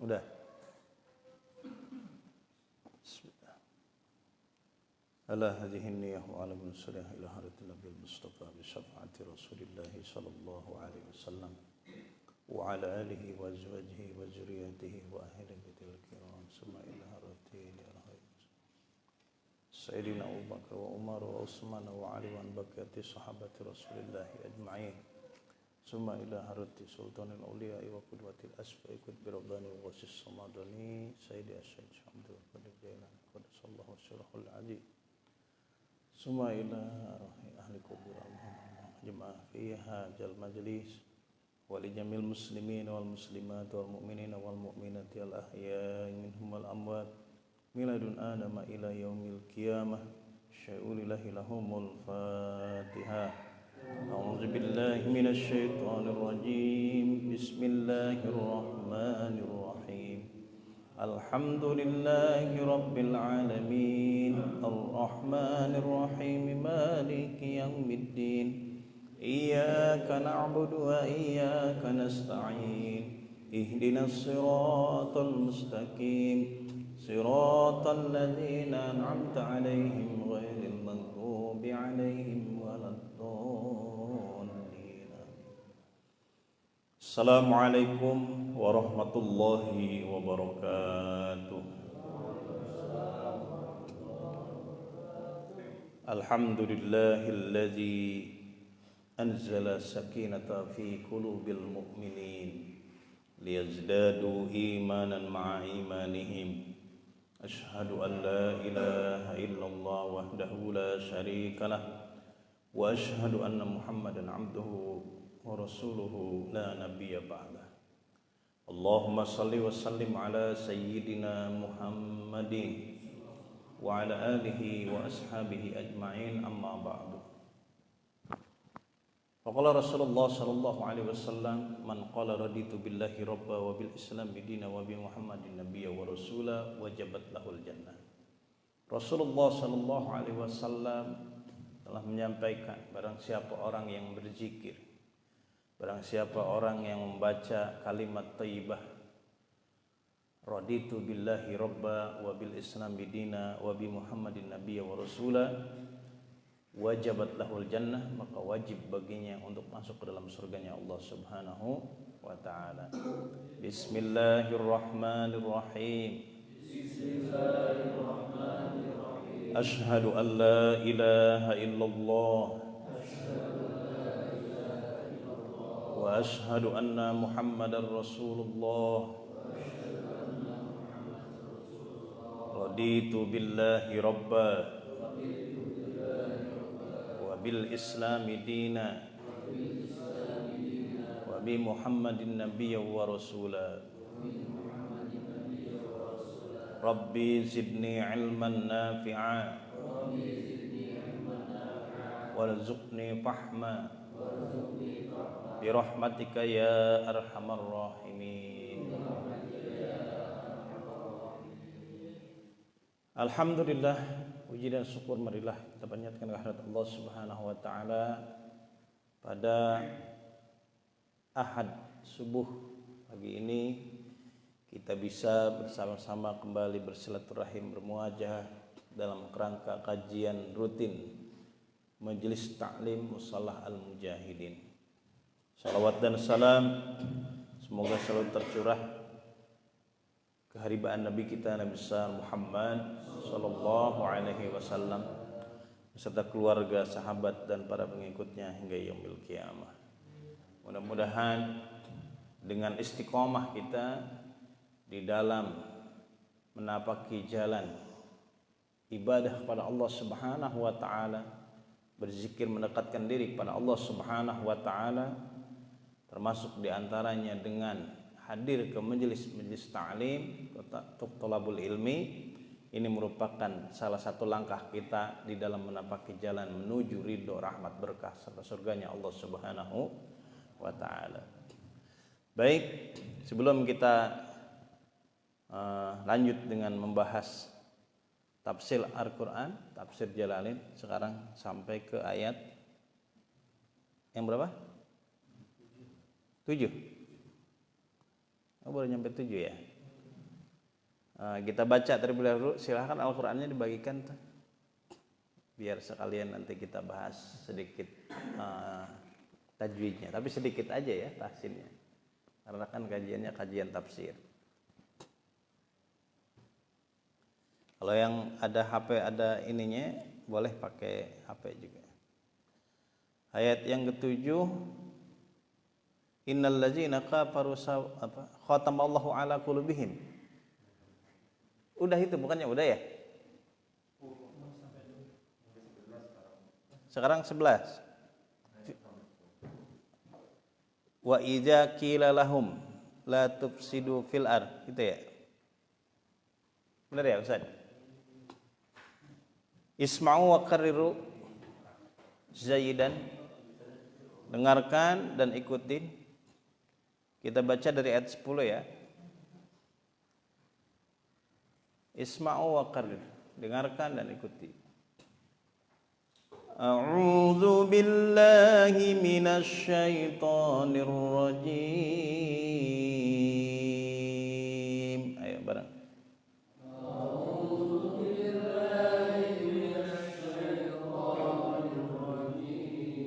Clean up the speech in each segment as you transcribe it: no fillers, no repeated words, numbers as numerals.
Udah. Bismillah. Ala hadhihi niyyah wa ala munsalih ila haratil nabil mustafa bi syafa'ati Rasulillah sallallahu alaihi wasallam wa ala alihi wa azwajihi wa zurriyyatihi wa ahli baitil kiram summa ila haratil Sayyidina Abu Bakar wa Umar wa Utsman wa Ali wa baqiyati sahabati Rasulillah ajma'in summa ila harati sultanil awliya wa qudwatil asfa'i qutbi rabbani wa wasis samadani sayyidi asyid Abdul Qadir Jailani qaddasallahu sirrahul aziz summa ila ahli kubur jemaah fi hadzal majlis wa li jamil muslimin wal muslimat wal mu'minin wal mu'minati al ahya'i minhum wal amwat miladun adama ila yaumil qiyamah syai'ulillahi lahumul fatihah. أعوذ بالله من الشيطان الرجيم بسم الله الرحمن الرحيم الحمد لله رب العالمين الرحمن الرحيم مالك يوم الدين إياك نعبد وإياك نستعين اهدنا الصراط المستقيم صراط الذين أنعمت عليهم غير المغضوب عليهم ولا الضالين. Assalamualaikum warahmatullahi wabarakatuh. Alhamdulillahilladzi anzala sakinata fi qulubil mu'minin liyazdadu imanan ma'a imanihim. Ashhadu an la ilaha illallah wahdahu la syarikalah wa ashhadu anna Muhammadan abduhu wa rasuluhu la nabiyya ba'dah. Allahumma salli wa sallim ala sayyidina Muhammadin wa ala alihi wa ashabihi ajma'in amma ba'du. Faqala Rasulullah sallallahu alaihi wasallam man qala raditu billahi rabba wa bil islam bidina wa bi Muhammadin nabiyya wa rasula wajabat lahul jannah. Rasulullah sallallahu alaihi wasallam telah menyampaikan barang siapa orang yang berzikir, barang siapa orang yang membaca kalimat thayyibah raditu billahi rabba wa bil islam bidina wa bi Muhammadin nabiyya wa rasula wajabat lahul jannah, maka wajib baginya untuk masuk ke dalam surganya Allah Subhanahu wa taala. Bismillahirrahmanirrahim. Bismillahirrahmanirrahim. Asyhadu an la ilaha illallah wa asyhadu anna Muhammadar Rasulullah. Raditu billahi rabba bil islami dina wa bi Muhammadin nabiyya wa rasula. Rabbi zidni ilman nafi'a warzuqni fahma bi rahmatika ya arhamar rahimin. Alhamdulillah, puji dan syukur marilah kita panjatkan kehadirat Allah Subhanahu wa taala pada Ahad subuh pagi ini kita bisa bersama-sama kembali bersilaturahim bermuajah dalam kerangka kajian rutin Majelis Ta'lim Musallah Al-Mujahidin. Salawat dan salam semoga selalu tercurah keharibaan Nabi kita Nabi besar Muhammad sallallahu alaihi wasallam beserta keluarga, sahabat dan para pengikutnya hingga yaumil qiyamah. Mudah-mudahan dengan istiqomah kita di dalam menapaki jalan ibadah kepada Allah Subhanahu wa taala, berzikir mendekatkan diri kepada Allah Subhanahu wa taala, termasuk di antaranya dengan hadir ke majelis ta'lim untuk thalabul ilmi. Ini merupakan salah satu langkah kita di dalam menapaki jalan menuju ridho, rahmat, berkah serta surganya Allah Subhanahu wa taala. Baik, sebelum kita lanjut dengan membahas tafsir Al-Qur'an, tafsir Jalalain, sekarang sampai ke ayat yang berapa? 7. Oh, baru nyampe 7 ya? Kita baca terlebih dahulu, silahkan Al-Qur'annya dibagikan tuh. Biar sekalian nanti kita bahas sedikit tajwidnya, tapi sedikit aja ya tahsinnya. Karena kan kajiannya kajian tafsir. Kalau yang ada HP ada ininya boleh pakai HP juga. Ayat yang ketujuh, innal ladzina kafaru khatamallahu ala qulubihim. Udah itu bukannya udah ya? Sekarang 11. Wa idza qila lahum la tufsidu fil ard, gitu ya. Benar ya Ustaz? Isma'u wa qarriru zaidan. Dengarkan dan ikutin. Kita baca dari ayat 10 ya. Isma'u wa qarrir. Dengarkan dan ikuti. A'udzu billahi minasy syaithanir rajim. Ayo bareng. A'udzu billahi minasy syaithanir rajim.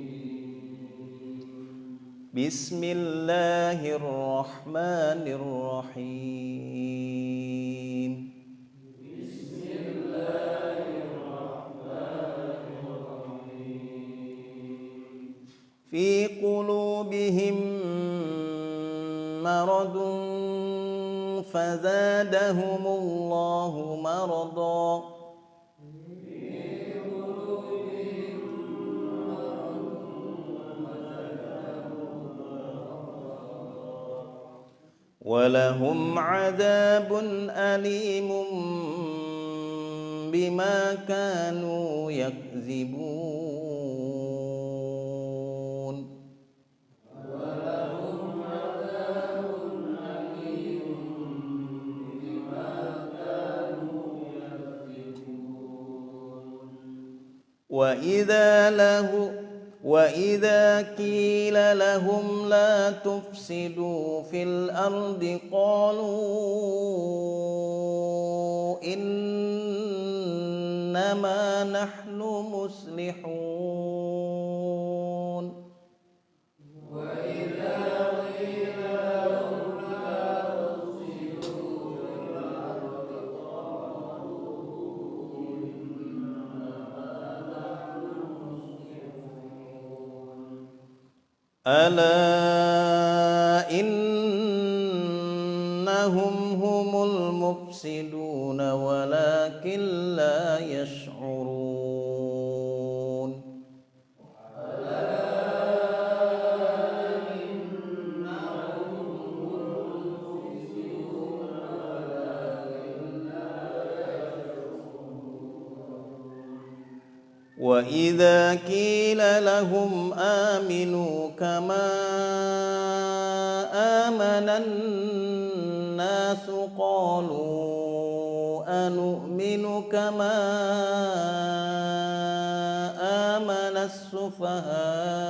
Bismillahirrahmanirrahim. Fi qulubihim maradun fazadahumullahu marada. Walahum adzabun alimun bima kanu yakzibun. وَإِذَا قِيلَ لَهُمْ لَا تُفْسِدُوا فِي الْأَرْضِ قَالُوا إِنَّمَا نَحْنُ مُصْلِحُونَ. Ala innahum humul mufsiduna walakin la yash'urun. وَإِذَا قِيلَ لَهُمْ آمِنُوا كَمَا آمَنَ النَّاسُ قَالُوا أَنُؤْمِنُ كَمَا آمَنَ السُّفَهَاءُ.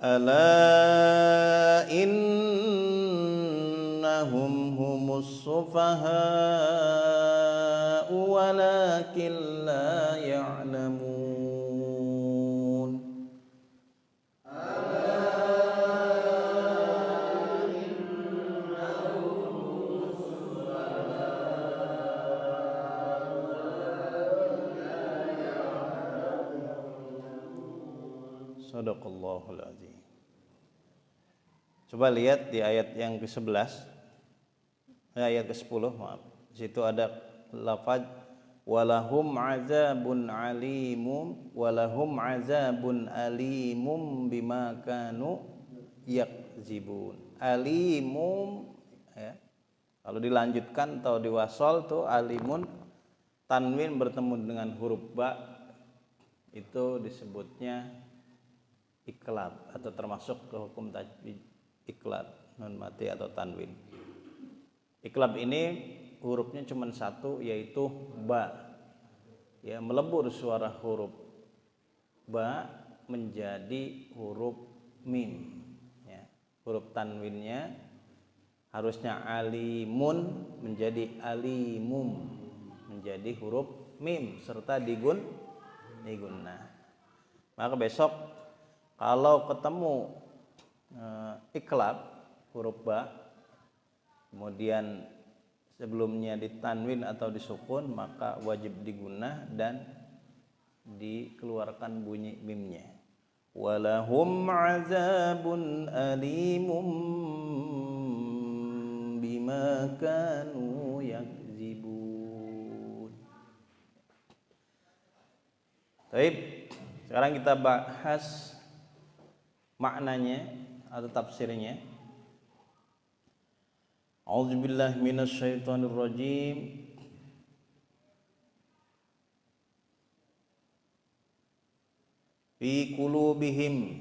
Ala innahum humus sufaha'u walakin la ya'lamun. Sadaqallahul azim. Coba lihat di ayat yang ke-11, ayat ke-10, maaf. Di situ ada lafaz walahum azabun alimum bima kanu yakzibun. Alimum ya. Kalau dilanjutkan atau diwasal tuh alimun, tanwin bertemu dengan huruf ba, itu disebutnya iklab atau termasuk ke hukum tajwid iklab nun mati atau tanwin. Iklab ini hurufnya cuma satu, yaitu ba. Ya, melebur suara huruf ba menjadi huruf mim. Ya, huruf tanwinnya harusnya alimun menjadi alimum, menjadi huruf mim serta digunnah. Maka besok kalau ketemu iklab huruf ba kemudian sebelumnya ditanwin atau disukun, maka wajib digunnah dan dikeluarkan bunyi mimnya. Walahum azabun alimum bima kanu yakzibun. Baik, sekarang kita bahas maknanya atau tafsirnya. A'udzubillahi minasyaitonirrajim. Fi qulubihim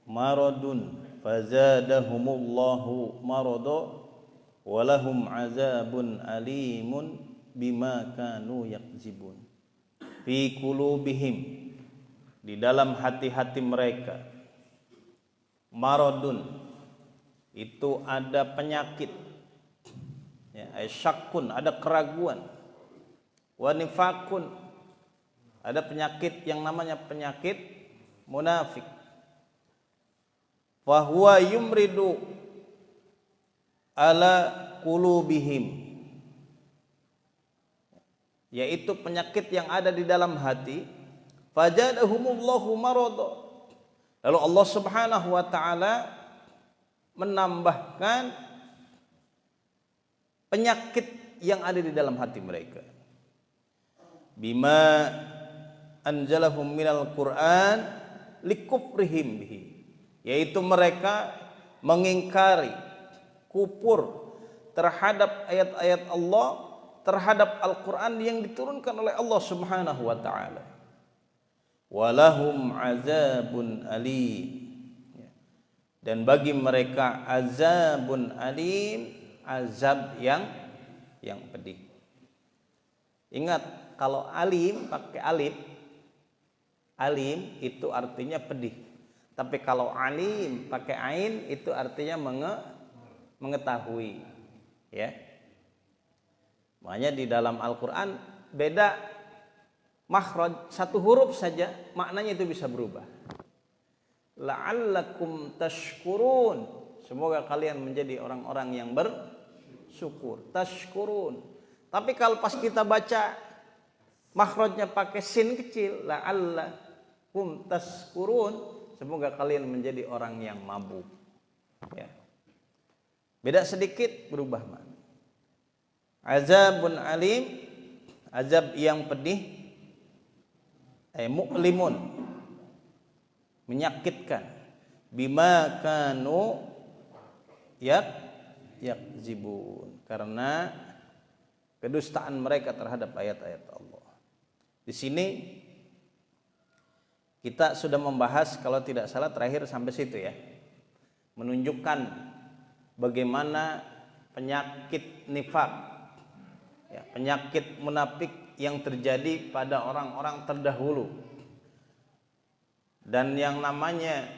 maradun fazadahumullahu marada walahum azabun alimun bima kanu yakzibun. Fi qulubihim, di dalam hati-hati mereka, maradun, itu ada penyakit, ya, syakkun, ada keraguan, wa nifakun, ada penyakit yang namanya penyakit munafik. Fa huwa yumridu ala qulubihim, yaitu penyakit yang ada di dalam hati. Fajadahumullahu marada, lalu Allah Subhanahu wa taala menambahkan penyakit yang ada di dalam hati mereka. Bima anjalahum minal Qur'an likufrihim bihi, yaitu mereka mengingkari, kufur terhadap ayat-ayat Allah, terhadap Al-Qur'an yang diturunkan oleh Allah Subhanahu wa taala. Walahum azabun alim, dan bagi mereka azabun alim, azab yang pedih. Ingat, kalau alim pakai alif, alim itu artinya pedih. Tapi kalau alim pakai ain itu artinya mengetahui, ya. Makanya di dalam Al-Qur'an beda makhraj, satu huruf saja maknanya itu bisa berubah. La'allakum tashkurun, semoga kalian menjadi orang-orang yang bersyukur. Tashkurun. Tapi kalau pas kita baca makhrajnya pakai sin kecil, la'allakum tashkurun, semoga kalian menjadi orang yang mabuk. Ya. Beda sedikit berubah makna. Azabun alim, azab yang pedih, mu'limun, menyakitkan, bima kanu yakzibun, karena kedustaan mereka terhadap ayat-ayat Allah. Di sini kita sudah membahas, kalau tidak salah terakhir sampai situ ya, menunjukkan bagaimana penyakit nifak, ya, penyakit munafik yang terjadi pada orang-orang terdahulu. Dan yang namanya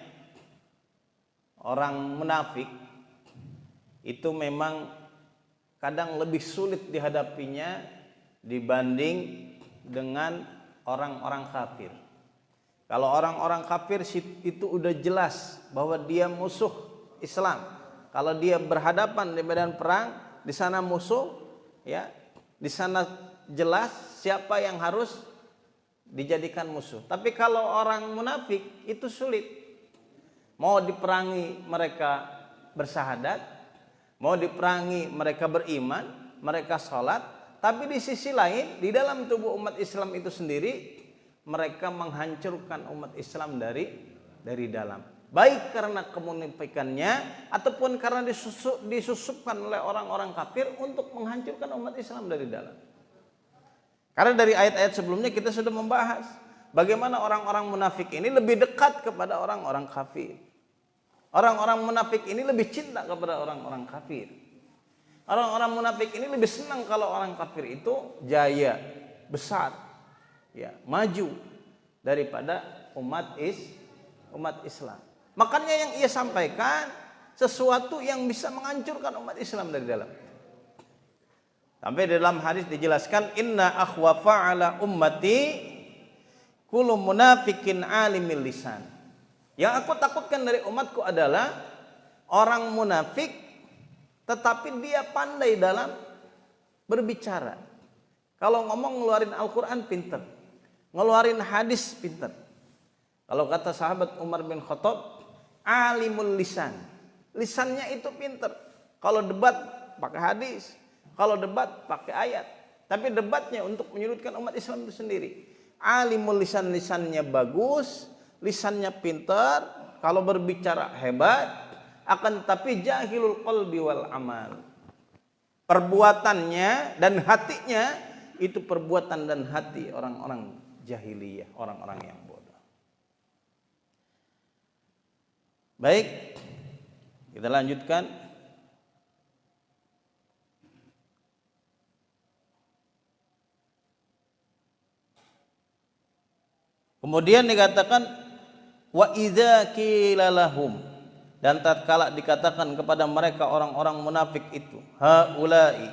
orang munafik itu memang kadang lebih sulit dihadapinya dibanding dengan orang-orang kafir. Kalau orang-orang kafir itu udah jelas bahwa dia musuh Islam. Kalau dia berhadapan di medan perang, di sana musuh, ya, di sana jelas siapa yang harus dijadikan musuh. Tapi kalau orang munafik itu sulit. Mau diperangi mereka bersahadat, mau diperangi mereka beriman, mereka sholat, tapi di sisi lain di dalam tubuh umat Islam itu sendiri mereka menghancurkan umat Islam dari dalam. Baik karena kemunafikannya ataupun karena disusupkan oleh orang-orang kafir untuk menghancurkan umat Islam dari dalam. Karena dari ayat-ayat sebelumnya kita sudah membahas bagaimana orang-orang munafik ini lebih dekat kepada orang-orang kafir. Orang-orang munafik ini lebih cinta kepada orang-orang kafir. Orang-orang munafik ini lebih senang kalau orang kafir itu jaya, besar, ya, maju daripada umat Islam. Makanya yang ia sampaikan sesuatu yang bisa menghancurkan umat Islam dari dalam. Sampai dalam hadis dijelaskan, inna akhwafa ala ummati kullu munafikin alimil lisan. Yang aku takutkan dari umatku adalah orang munafik tetapi dia pandai dalam berbicara. Kalau ngomong ngeluarin Al-Quran pinter, ngeluarin hadis pinter. Kalau kata sahabat Umar bin Khattab, alimul lisan, lisannya itu pinter. Kalau debat pakai hadis, kalau debat pakai ayat. Tapi debatnya untuk menyudutkan umat Islam itu sendiri. Alimul lisan, lisannya bagus, lisannya pinter. Kalau berbicara hebat, akan tapi jahilul qalbi wal amal. Perbuatannya dan hatinya itu perbuatan dan hati orang-orang jahiliyah, orang-orang yang bodoh. Baik, kita lanjutkan. Kemudian dikatakan wa idza qila lahum, dan tatkala dikatakan kepada mereka orang-orang munafik itu, haula'i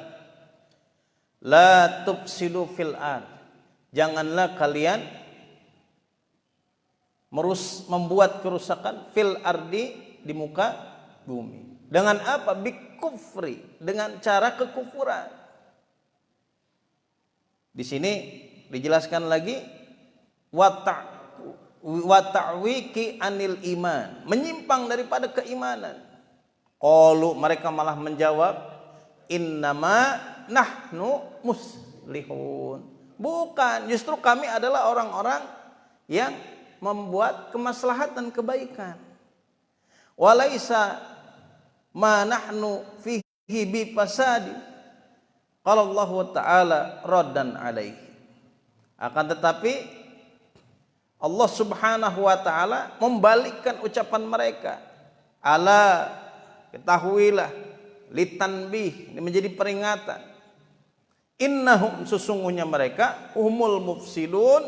la tufsidu fil ard, janganlah kalian membuat kerusakan fil ardi, di muka bumi. Dengan apa? Bikufri, dengan cara kekufuran. Di sini dijelaskan lagi wa ta'wiki anil iman, menyimpang daripada keimanan. Qalu, mereka malah menjawab, innama nahnu muslihun. Bukan, justru kami adalah orang-orang yang membuat kemaslahatan kebaikan. Walaisa ma nahnu fihi bi fasadi. Qala Allah Ta'ala raddan alaihi. Akan tetapi Allah Subhanahu wa Ta'ala membalikkan ucapan mereka. Ala, ketahuilah, litanbih, ini menjadi peringatan. Innahum, sesungguhnya mereka, humul mufsidun,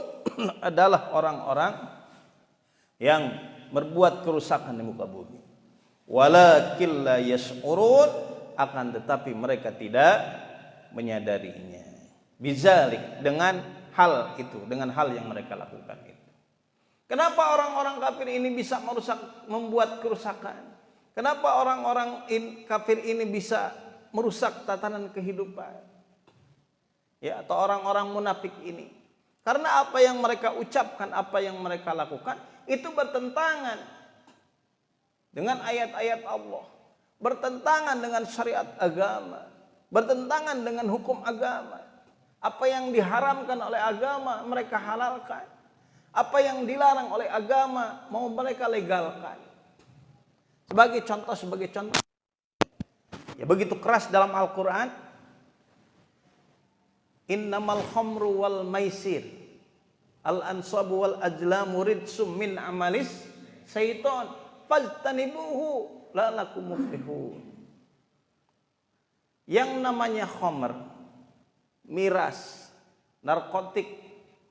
adalah orang-orang yang berbuat kerusakan di muka bumi. Walakin la yash'urun, akan tetapi mereka tidak menyadarinya. Bizalik, dengan hal itu, dengan hal yang mereka lakukan itu. Kenapa orang-orang kafir ini bisa membuat kerusakan? Kenapa orang-orang kafir ini bisa merusak tatanan kehidupan? Ya, atau orang-orang munafik ini? Karena apa yang mereka ucapkan, apa yang mereka lakukan itu bertentangan dengan ayat-ayat Allah, bertentangan dengan syariat agama, bertentangan dengan hukum agama. Apa yang diharamkan oleh agama mereka halalkan, apa yang dilarang oleh agama mau mereka legalkan. Sebagai contoh, ya begitu keras dalam Al-Quran, innamal khamru wal maisir al-ansabu wal ajlamu ridsum min amalis syaiton fajtanibuhu la'allakum muflihun. Yang namanya khamr, miras, narkotik,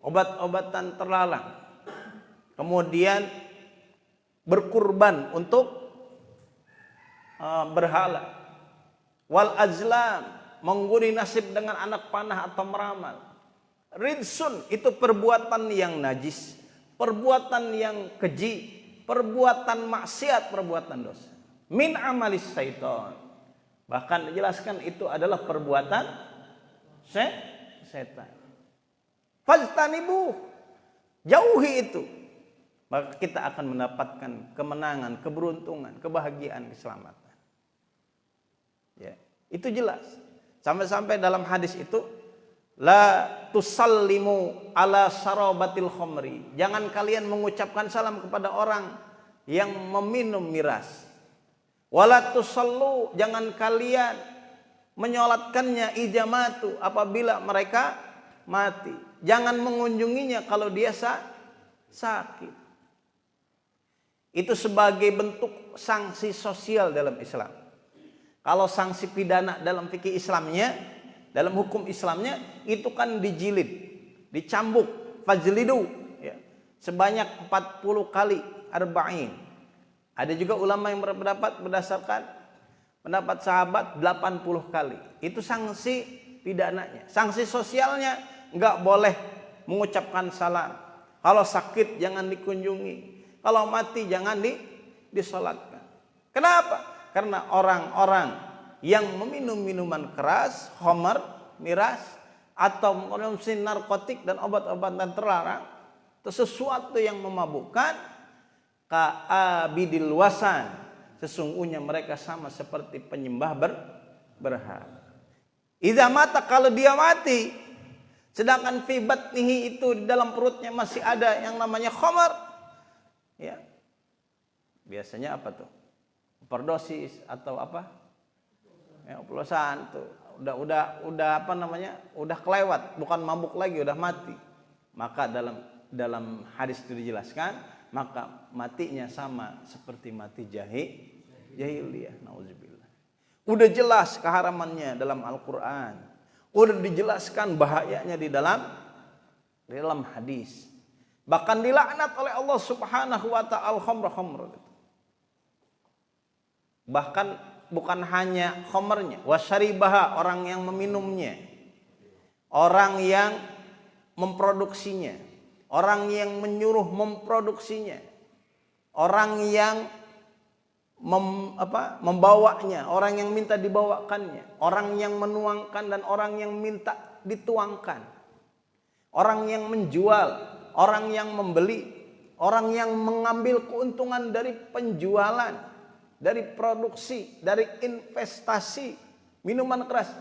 obat-obatan terlarang, kemudian berkurban untuk berhala, wal azlam, mengguni nasib dengan anak panah atau meramal, ridsun, itu perbuatan yang najis, perbuatan yang keji, perbuatan maksiat, perbuatan dosa, min amalis syaiton. Bahkan dijelaskan itu adalah perbuatan setan. Fajtanibu, jauhi itu, maka kita akan mendapatkan kemenangan, keberuntungan, kebahagiaan, keselamatan. Ya, itu jelas. Sampai-sampai dalam hadis itu, la tusallimu ala sarabatil khamri, jangan kalian mengucapkan salam kepada orang yang meminum miras. Wala tusallu, jangan kalian menyolatkannya ijamatu, apabila mereka mati. Jangan mengunjunginya kalau dia sakit. Itu sebagai bentuk sanksi sosial dalam Islam. Kalau sanksi pidana dalam fikih Islamnya, dalam hukum Islamnya, itu kan dijilid, dicambuk, fajlidu, ya, sebanyak 40 kali, arba'in. Ada juga ulama yang berpendapat berdasarkan pendapat sahabat 80 kali. Itu sanksi pidananya. Sanksi sosialnya nggak boleh mengucapkan salam. Kalau sakit jangan dikunjungi. Kalau mati jangan disolatkan. Kenapa? Karena orang-orang yang meminum minuman keras, khamar, miras, atau mengkonsumsi narkotik dan obat-obatan terlarang, itu sesuatu yang memabukkan, ka'abidil wasan, sesungguhnya mereka sama seperti penyembah berhala. Idza mata, kalau dia mati, sedangkan fi batnihi, itu di dalam perutnya masih ada yang namanya khamar, ya, biasanya apa tuh, overdosis atau apa, ya, oplosan tuh, udah apa namanya, udah kelewat, bukan mabuk lagi, udah mati. Maka dalam hadis itu dijelaskan, maka matinya sama seperti mati jahiliyah. Nauzubillah. Udah jelas keharamannya dalam Al-Quran, udah dijelaskan bahayanya di dalam hadis. Bahkan dilaknat oleh Allah Subhanahu wa ta'ala khamr. Bahkan bukan hanya khamrnya, wasyaribaha, orang yang meminumnya, orang yang memproduksinya, orang yang menyuruh memproduksinya, orang yang membawanya, orang yang minta dibawakannya, orang yang menuangkan dan orang yang minta dituangkan, orang yang menjual, orang yang membeli, orang yang mengambil keuntungan dari penjualan, dari produksi, dari investasi minuman keras,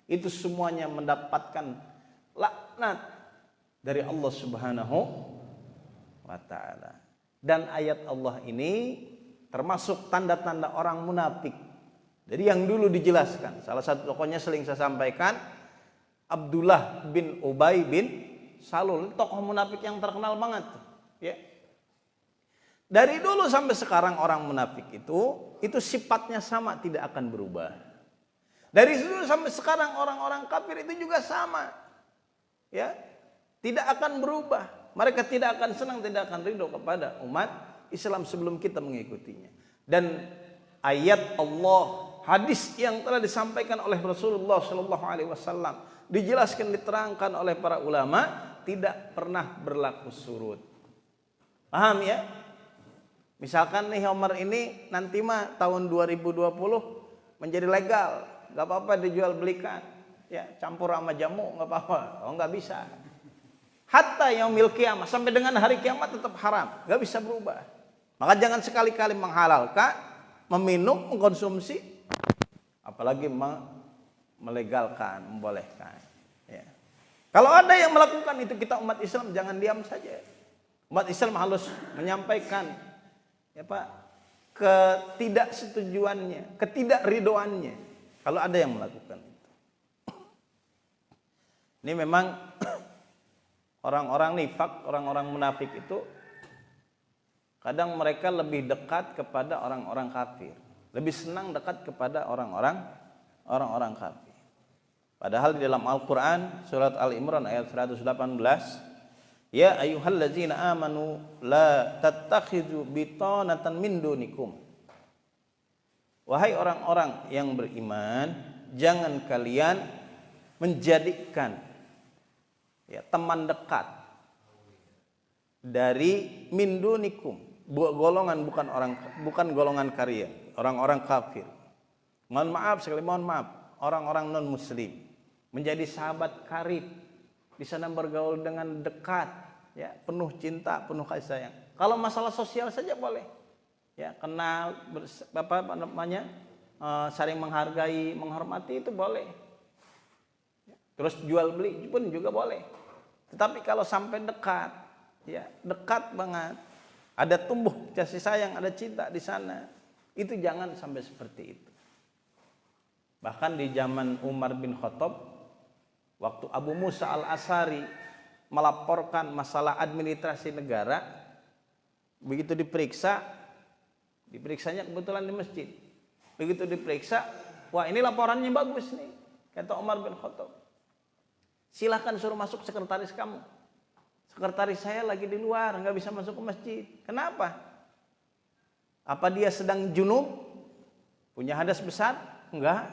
itu semuanya mendapatkan laknat dari Allah Subhanahu wa ta'ala. Dan ayat Allah ini termasuk tanda-tanda orang munafik. Jadi yang dulu dijelaskan, salah satu tokohnya sering saya sampaikan, Abdullah bin Ubay bin Salul, tokoh munafik yang terkenal banget, ya. Dari dulu sampai sekarang orang munafik itu sifatnya sama, tidak akan berubah. Dari dulu sampai sekarang orang-orang kafir itu juga sama, ya, tidak akan berubah. Mereka tidak akan senang, tidak akan ridho kepada umat Islam sebelum kita mengikutinya. Dan ayat Allah, hadis yang telah disampaikan oleh Rasulullah Shallallahu Alaihi Wasallam, dijelaskan, diterangkan oleh para ulama, tidak pernah berlaku surut. Paham ya? Misalkan nih Homer ini nanti mah tahun 2020 menjadi legal, nggak apa-apa dijual belikan, ya, campur sama jamu nggak apa-apa. Oh, nggak bisa. Hatta yaumil qiyamah, sampai dengan hari kiamat tetap haram, nggak bisa berubah. Maka jangan sekali-kali menghalalkan, meminum, mengkonsumsi, apalagi melegalkan, membolehkan. Ya. Kalau ada yang melakukan itu, kita umat Islam jangan diam saja. Umat Islam harus menyampaikan, ya Pak, ketidaksetujuannya, ketidakridoannya. Kalau ada yang melakukan itu, ini memang orang-orang nifak, orang-orang munafik itu kadang mereka lebih dekat kepada orang-orang kafir, lebih senang dekat kepada orang-orang kafir. Padahal di dalam Al-Quran surat Al-Imran ayat 118, ya ayyuhallazina amanu la tattakhidhu bitanatan min dunikum. Wahai orang-orang yang beriman, jangan kalian menjadikan, ya, teman dekat dari min dunikum, golongan bukan golongan kalian, orang-orang kafir. Mohon maaf sekali, mohon maaf, orang-orang non muslim menjadi sahabat karib, di sana bergaul dengan dekat, ya, penuh cinta, penuh kasih sayang. Kalau masalah sosial saja boleh, ya, kenal, saling menghargai, menghormati, itu boleh. Terus jual beli pun juga boleh. Tetapi kalau sampai dekat, ya, dekat banget, ada tumbuh kasih sayang, ada cinta di sana, itu jangan sampai seperti itu. Bahkan di zaman Umar bin Khattab, waktu Abu Musa al-Asy'ari melaporkan masalah administrasi negara, begitu diperiksanya kebetulan di masjid. Begitu diperiksa, wah ini laporannya bagus nih, kata Umar bin Khattab. Silahkan suruh masuk sekretaris kamu. Sekretaris saya lagi di luar, nggak bisa masuk ke masjid. Kenapa? Apa dia sedang junub? Punya hadas besar? Enggak.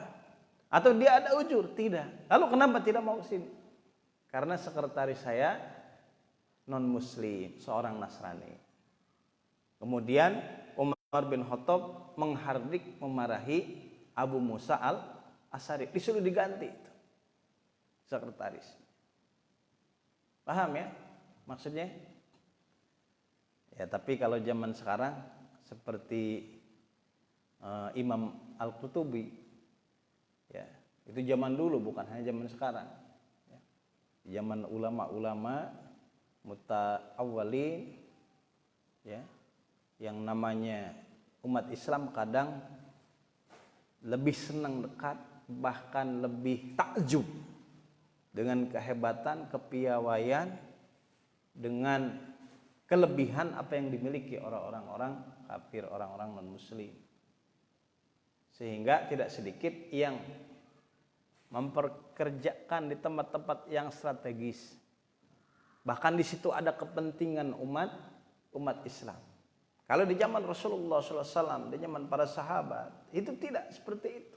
Atau dia ada ujur? Tidak. Lalu kenapa tidak mau ke sini? Karena sekretaris saya non-muslim, seorang Nasrani. Kemudian Umar bin Khattab menghardik, memarahi Abu Musa al-Asy'ari. Disuruh diganti itu sekretaris. Paham ya maksudnya? Ya, tapi kalau zaman sekarang seperti Imam Al-Qutubi, ya, itu zaman dulu bukan hanya zaman sekarang. Ya. Zaman ulama-ulama muta'awwalin, ya, yang namanya umat Islam kadang lebih senang dekat, bahkan lebih takjub dengan kehebatan, kepiawaian, dengan kelebihan apa yang dimiliki orang-orang kafir, orang-orang non-muslim. Sehingga tidak sedikit yang memperkerjakan di tempat-tempat yang strategis. Bahkan di situ ada kepentingan umat Islam. Kalau di zaman Rasulullah SAW, di zaman para sahabat, itu tidak seperti itu.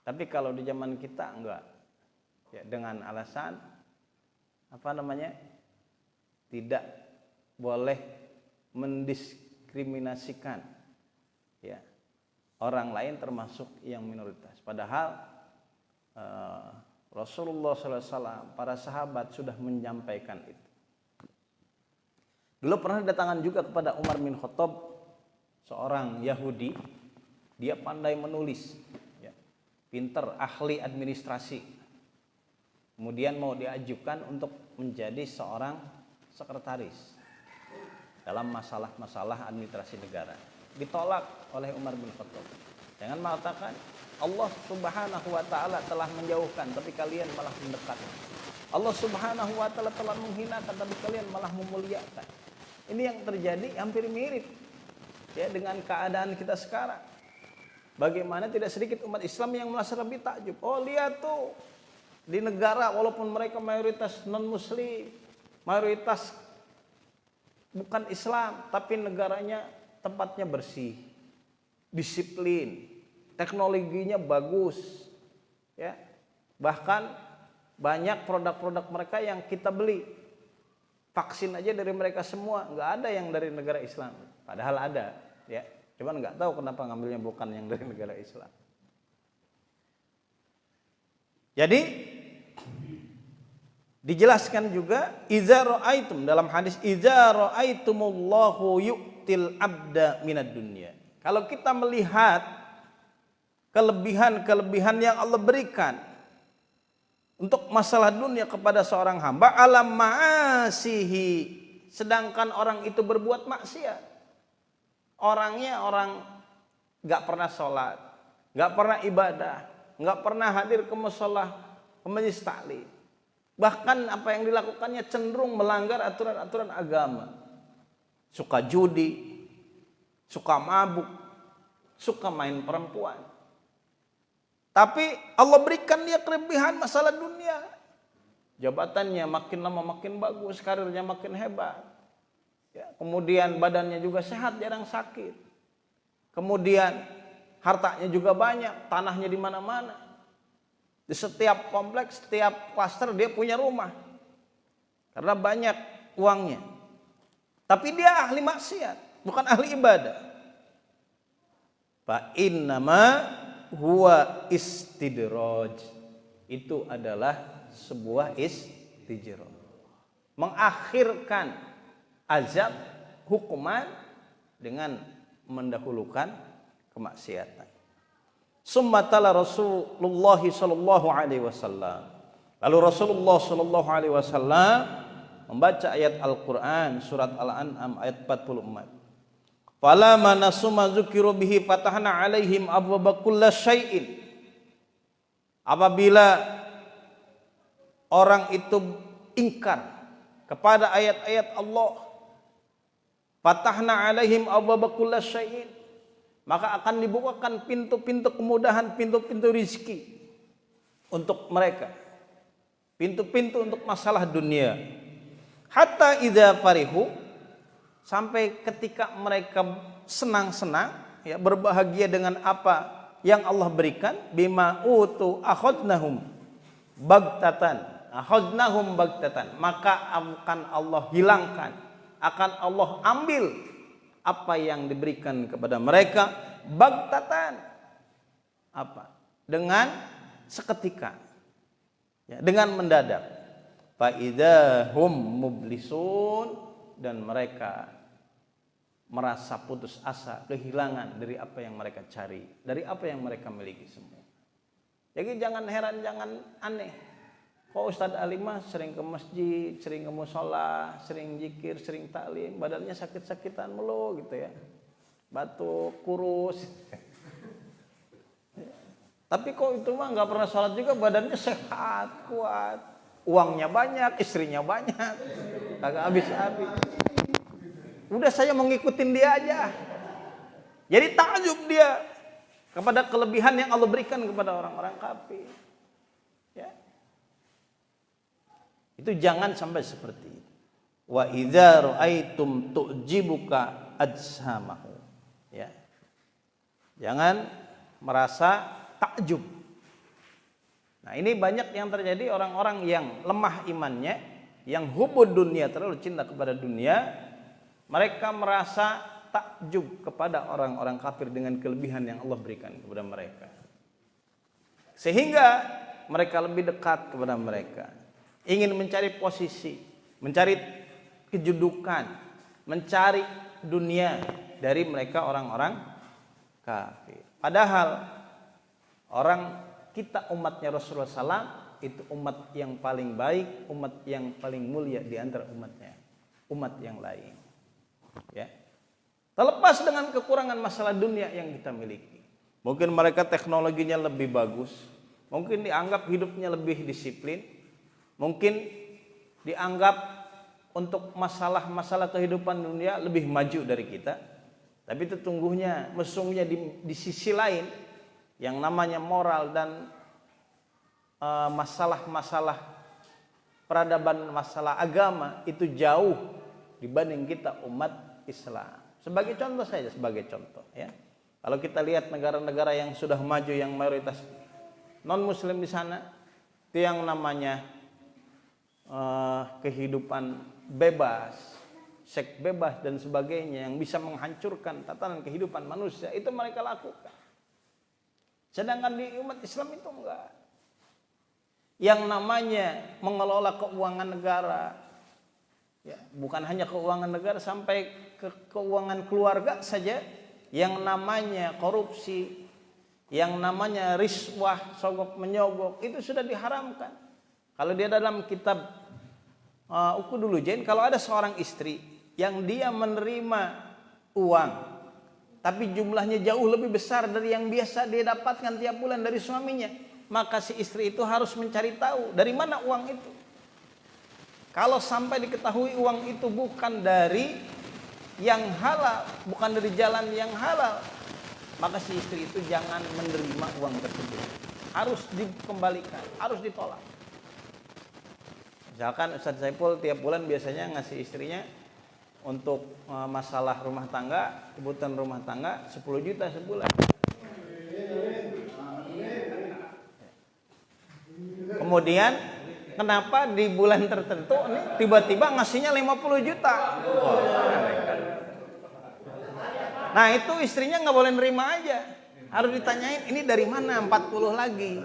Tapi kalau di zaman kita enggak. Ya, dengan alasan tidak boleh mendiskriminasikan, ya, orang lain termasuk yang minoritas. Padahal Rasulullah SAW, para sahabat sudah menyampaikan itu. Dulu pernah datangan juga kepada Umar bin Khattab seorang Yahudi. Dia pandai menulis, ya, pinter, ahli administrasi. Kemudian mau diajukan untuk menjadi seorang sekretaris dalam masalah-masalah administrasi negara. Ditolak oleh Umar bin Khattab. Jangan mengatakan Allah Subhanahu wa taala telah menjauhkan tapi kalian malah mendekat. Allah Subhanahu wa taala telah menghinakan tapi kalian malah memuliakan. Ini yang terjadi hampir mirip, ya, dengan keadaan kita sekarang. Bagaimana tidak sedikit umat Islam yang merasa lebih takjub. Oh, lihat tuh, di negara walaupun mereka mayoritas non-muslim, mayoritas bukan Islam, tapi negaranya tempatnya bersih, disiplin, teknologinya bagus, ya. Bahkan banyak produk-produk mereka yang kita beli. Vaksin aja dari mereka semua, nggak ada yang dari negara Islam. Padahal ada, ya. Cuman nggak tahu kenapa ngambilnya bukan yang dari negara Islam. Jadi dijelaskan juga idza ra'aitum, dalam hadis idza ra'aitumullahu yu'til abda minad dunya. Kalau kita melihat kelebihan-kelebihan yang Allah berikan untuk masalah dunia kepada seorang hamba, alam ma'asihi, sedangkan orang itu berbuat maksiat. Orangnya orang nggak pernah sholat, nggak pernah ibadah, nggak pernah hadir ke mushola, ke majelis taklim. Bahkan apa yang dilakukannya cenderung melanggar aturan-aturan agama. Suka judi, suka mabuk, suka main perempuan. Tapi Allah berikan dia kelebihan masalah dunia. Jabatannya makin lama makin bagus, karirnya makin hebat. Ya, kemudian badannya juga sehat, jarang sakit. Kemudian hartanya juga banyak, tanahnya di mana-mana. Di setiap kompleks, setiap klaster dia punya rumah. Karena banyak uangnya. Tapi dia ahli maksiat, bukan ahli ibadah. Fa innama huwa istidraj. Itu adalah sebuah istijraj. Mengakhirkan azab, hukuman dengan mendahulukan kemaksiatan. Summa tala Rasulullah sallallahu alaihi wasallam. Lalu Rasulullah sallallahu alaihi wasallam membaca ayat Al-Qur'an surat Al-An'am ayat 44. Fala manasuma zukiru bihi fatahna alaihim abwaba kulli syai'in. Apabila orang itu ingkar kepada ayat-ayat Allah, fatahna alaihim abwaaba kulli syai'in, maka akan dibukakan pintu-pintu kemudahan, pintu-pintu rizki untuk mereka, pintu-pintu untuk masalah dunia. Hatta idza farihu, sampai ketika mereka senang-senang, ya, berbahagia dengan apa yang Allah berikan, bima utu akhadnahum bagtatan, maka akan Allah hilangkan, akan Allah ambil apa yang diberikan kepada mereka bagtatan, apa? Dengan seketika, ya, dengan mendadak. Fa idahum mublisun, dan mereka merasa putus asa, kehilangan dari apa yang mereka cari, dari apa yang mereka miliki semua. Jadi jangan heran, jangan aneh. Kok Ustadz Alimah sering ke masjid, sering ke musola, sering zikir, sering taklim, badannya sakit-sakitan mulu gitu ya, batuk, kurus. Tapi kok itu mah nggak pernah sholat juga, badannya sehat, kuat, uangnya banyak, istrinya banyak, kagak habis-habis. Udah saya mau ngikutin dia aja. Jadi takjub dia kepada kelebihan yang Allah berikan kepada orang-orang kafir. Ya. Itu jangan sampai seperti itu. Wa idza ra'aitum tu'jibuka ajsamahu. Ya. Jangan merasa takjub. Nah, ini banyak yang terjadi, orang-orang yang lemah imannya, yang hubud dunia, terlalu cinta kepada dunia. Mereka merasa takjub kepada orang-orang kafir dengan kelebihan yang Allah berikan kepada mereka, sehingga mereka lebih dekat kepada mereka, ingin mencari posisi, mencari kedudukan, mencari dunia dari mereka orang-orang kafir. Padahal orang kita, umatnya Rasulullah SAW, itu umat yang paling baik, umat yang paling mulia di antara umatnya, umat yang lain. Ya. Terlepas dengan kekurangan masalah dunia yang kita miliki, mungkin mereka teknologinya lebih bagus, mungkin dianggap hidupnya lebih disiplin, mungkin dianggap untuk masalah-masalah kehidupan dunia lebih maju dari kita. Tapi sesungguhnya mesungnya di sisi lain, yang namanya moral dan masalah-masalah peradaban, masalah agama, itu jauh dibanding kita umat Islam. Sebagai contoh saja, sebagai contoh, ya. Kalau kita lihat negara-negara yang sudah maju, yang mayoritas non muslim di sana, itu yang namanya kehidupan bebas, seks bebas dan sebagainya, yang bisa menghancurkan tatanan kehidupan manusia, itu mereka lakukan. Sedangkan di umat Islam itu enggak. Yang namanya mengelola keuangan negara, ya, bukan hanya keuangan negara, sampai ke keuangan keluarga saja, yang namanya korupsi, yang namanya riswah, sogok menyogok, itu sudah diharamkan. Kalau dia dalam kitab Uqudul Jain, kalau ada seorang istri yang dia menerima uang, tapi jumlahnya jauh lebih besar dari yang biasa dia dapatkan tiap bulan dari suaminya, maka si istri itu harus mencari tahu dari mana uang itu. Kalau sampai diketahui uang itu bukan dari yang halal, bukan dari jalan yang halal, maka si istri itu jangan menerima uang tersebut. Harus dikembalikan, harus ditolak. Misalkan Ustadz Saiful tiap bulan biasanya ngasih istrinya untuk masalah rumah tangga, kebutuhan rumah tangga 10 juta sebulan. Kemudian kenapa di bulan tertentu nih tiba-tiba ngasihnya 50 juta? Nah, itu istrinya nggak boleh nerima aja. Harus ditanyain, ini dari mana? 40 lagi.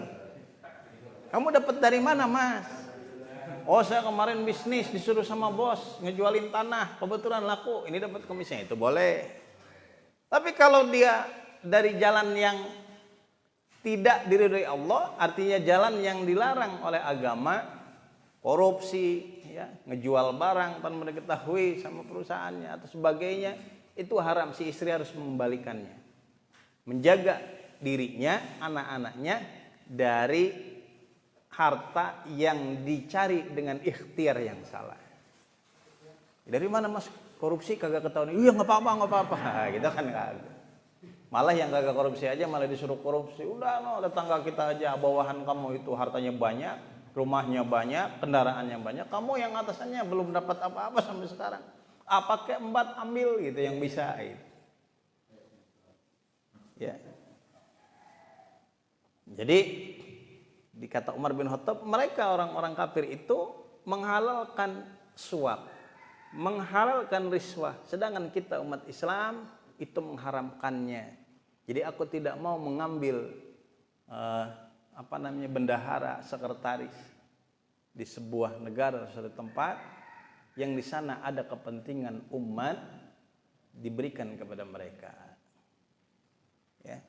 Kamu dapat dari mana, Mas? Oh, saya kemarin bisnis disuruh sama bos ngejualin tanah, kebetulan laku, ini dapat komisinya. Itu boleh. Tapi kalau dia dari jalan yang tidak diridhoi Allah, artinya jalan yang dilarang oleh agama, korupsi, ya, ngejual barang tanpa diketahui sama perusahaannya atau sebagainya, itu haram. Si istri harus mengembalikannya, menjaga dirinya, anak-anaknya dari harta yang dicari dengan ikhtiar yang salah. Dari mana mas korupsi kagak ketahuan? Iya nggak apa-apa, gitu kan kagak. Malah yang kagak korupsi aja malah disuruh korupsi. Udah no, tetangga kita aja bawahan kamu itu hartanya banyak, rumahnya banyak, kendaraannya banyak. Kamu yang atasannya belum dapat apa-apa sampai sekarang. Apa kayak embat ambil gitu yang bisa. Gitu. Ya. Jadi dikata Umar bin Khattab, mereka orang-orang kafir itu menghalalkan suap, menghalalkan riswah, sedangkan kita umat Islam itu mengharamkannya. Jadi aku tidak mau mengambil bendahara, sekretaris di sebuah negara, suatu tempat yang di sana ada kepentingan umat diberikan kepada mereka. Ya.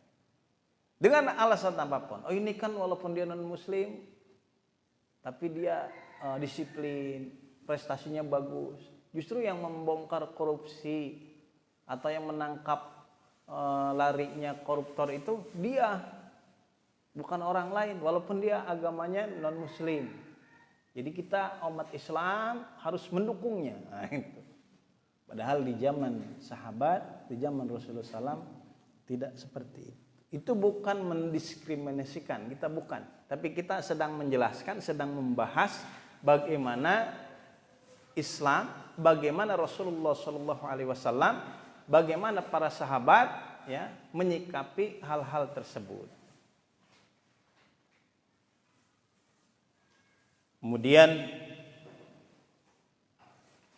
Dengan alasan apapun. Oh ini kan walaupun dia non muslim tapi dia disiplin, prestasinya bagus. Justru yang membongkar korupsi atau yang menangkap larinya koruptor itu dia, bukan orang lain walaupun dia agamanya non muslim. Jadi kita umat Islam harus mendukungnya. Nah, itu. Padahal di zaman sahabat, di zaman Rasulullah SAW tidak seperti itu. Itu bukan mendiskriminasikan, kita bukan. Tapi kita sedang menjelaskan, sedang membahas bagaimana Islam, bagaimana Rasulullah SAW, bagaimana para sahabat ya menyikapi hal-hal tersebut. Kemudian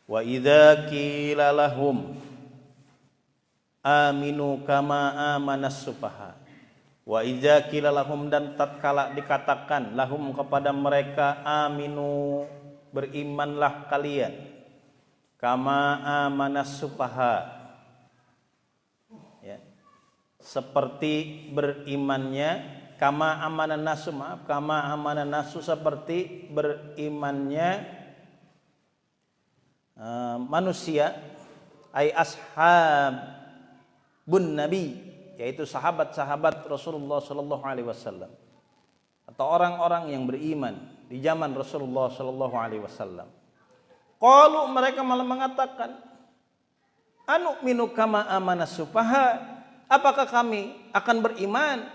wa idza qila lahum aminu kama amanas sufaha. Wa idza qila lahum, dan tatkala dikatakan lahum kepada mereka, aminu berimanlah kalian, kama amanas sufaha, ya, seperti berimannya kama amanan nasu, kama amanan nasu, seperti berimannya manusia, ay ashabun nabi, yaitu sahabat-sahabat Rasulullah Sallallahu Alaihi Wasallam atau orang-orang yang beriman di zaman Rasulullah Sallallahu Alaihi Wasallam. Qalu, mereka malah mengatakan, anu minu kama amanas sufaha, apakah kami akan beriman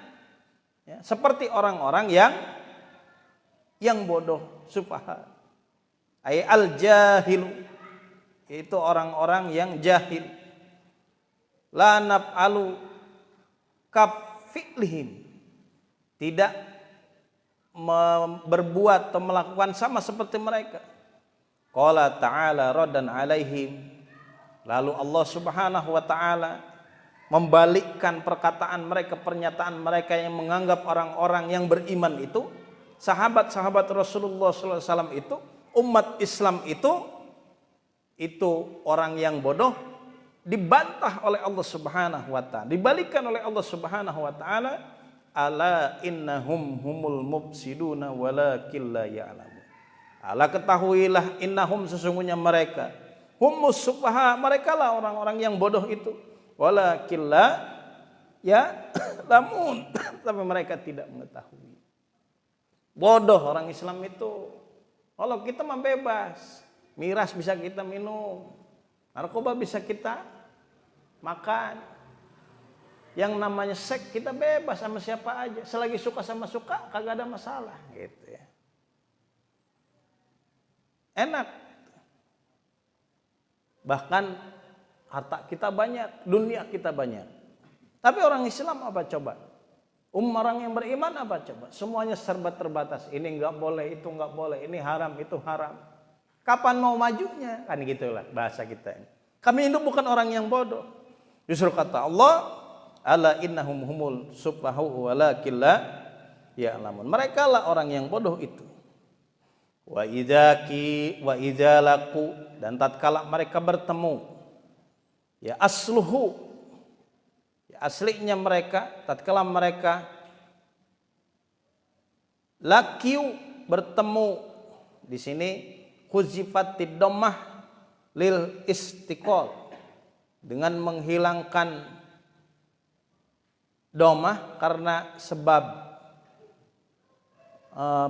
ya, seperti orang-orang yang bodoh, sufaha, ay al jahilu, yaitu orang-orang yang jahil, la naf'alu kafi'lihim, tidak berbuat atau melakukan sama seperti mereka. Qala ta'ala raddan alaihim, lalu Allah Subhanahu wa taala membalikkan perkataan mereka, pernyataan mereka yang menganggap orang-orang yang beriman itu, sahabat-sahabat Rasulullah SAW itu, umat Islam itu orang yang bodoh, dibantah oleh Allah Subhanahu wa taala, dibalikkan oleh Allah Subhanahu wa taala, ala innahum humul mufsiduna walakin la ya'lamun. Ala ketahuilah, innahum sesungguhnya mereka, humus sufaha, mereka lah orang-orang yang bodoh itu, walakin la ya'lamun, tapi mereka tidak mengetahui. Bodoh orang Islam itu. Kalau kita mah bebas, miras bisa kita minum, narkoba bisa kita makan, yang namanya seks kita bebas sama siapa aja, selagi suka sama suka kagak ada masalah gitu ya, enak. Bahkan harta kita banyak, dunia kita banyak, tapi orang Islam apa coba, orang yang beriman apa coba, semuanya serba terbatas, ini nggak boleh, itu nggak boleh, ini haram, itu haram. Kapan mau majunya, kan gitulah bahasa kita ini. Kami itu bukan orang yang bodoh. Justru kata Allah, ala innahum humul sufahu walakin la ya'lamun. Mereka lah orang yang bodoh itu. Wa idza laku, dan tatkala mereka bertemu, ya asluhu, ya aslinya mereka, tatkala mereka lakiu, bertemu, di sini khuzifatid dhammah lil istiqol, dengan menghilangkan domah karena sebab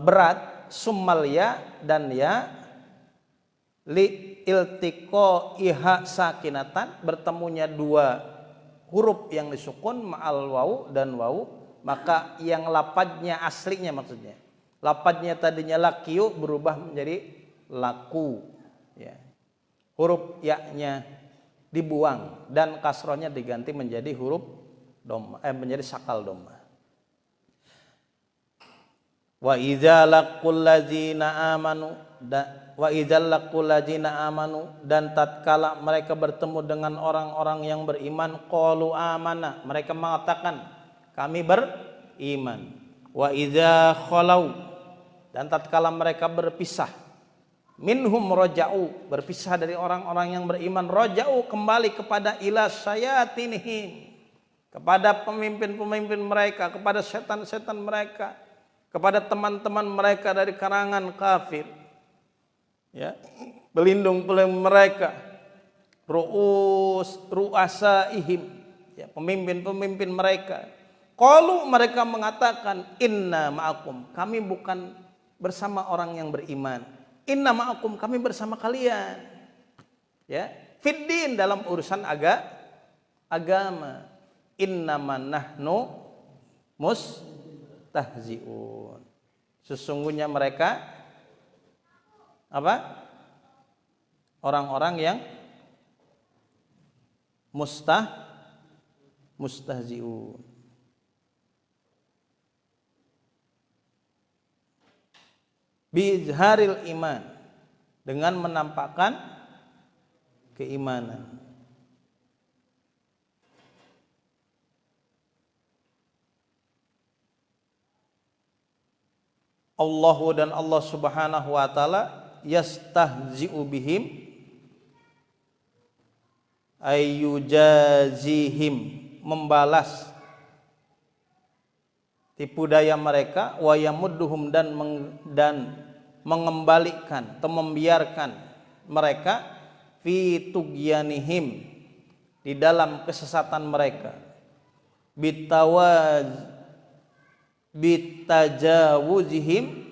berat, summal ya dan ya li iltiqo iha sakinatan, bertemunya dua huruf yang disukun ma'al wawu dan wawu, maka yang lapadznya aslinya, maksudnya lapadznya tadinya lakiu berubah menjadi laku, ya. Huruf ya-nya dibuang dan kasrohnya diganti menjadi huruf dhamma, menjadi sakal dhamma. Wa idza laqul ladzina amanu dan tatkala mereka bertemu dengan orang-orang yang beriman, qalu amanna, mereka mengatakan kami beriman. Wa idza khalau, dan tatkala mereka berpisah, minhum raja'u, berpisah dari orang-orang yang beriman, raja'u, kembali kepada ila sayatinihim, kepada pemimpin-pemimpin mereka, kepada setan-setan mereka, kepada teman-teman mereka dari karangan kafir, ya, pelindung mereka, ru'asaihim, ya, pemimpin-pemimpin mereka. Qalu, mereka mengatakan, inna ma'akum, kami bukan bersama orang yang beriman. Inna ma'akum, kami bersama kalian, ya, fiddin, dalam urusan agama. Innama nahnu mustahzi'un, sesungguhnya mereka apa? Orang-orang yang mustahzi'un. Bizharil iman, dengan menampakkan keimanan. Allahu, dan Allah Subhanahu wa taala, yastahzi'u bihim ayyujazihim, membalas tipu daya mereka, wa yamudduhum, dan mengembalikan atau membiarkan mereka fi tugyanihim, di dalam kesesatan mereka, bitajawuzihim,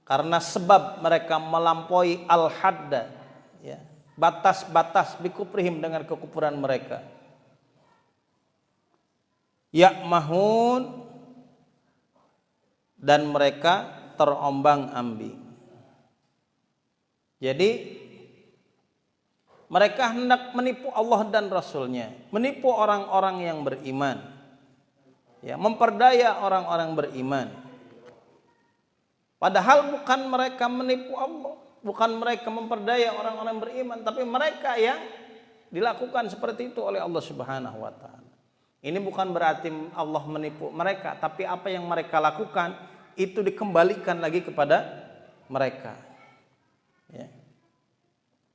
karena sebab mereka melampaui al-hadda, ya, batas-batas, bikufrihim, dengan kekufuran mereka, ya'mahun, dan mereka terombang-ambing. Jadi mereka hendak menipu Allah dan Rasulnya, menipu orang-orang yang beriman, ya, memperdaya orang-orang beriman. Padahal bukan mereka menipu Allah, bukan mereka memperdaya orang-orang beriman, tapi mereka yang dilakukan seperti itu oleh Allah Subhanahu wa taala. Ini bukan berarti Allah menipu mereka, tapi apa yang mereka lakukan itu dikembalikan lagi kepada mereka, ya.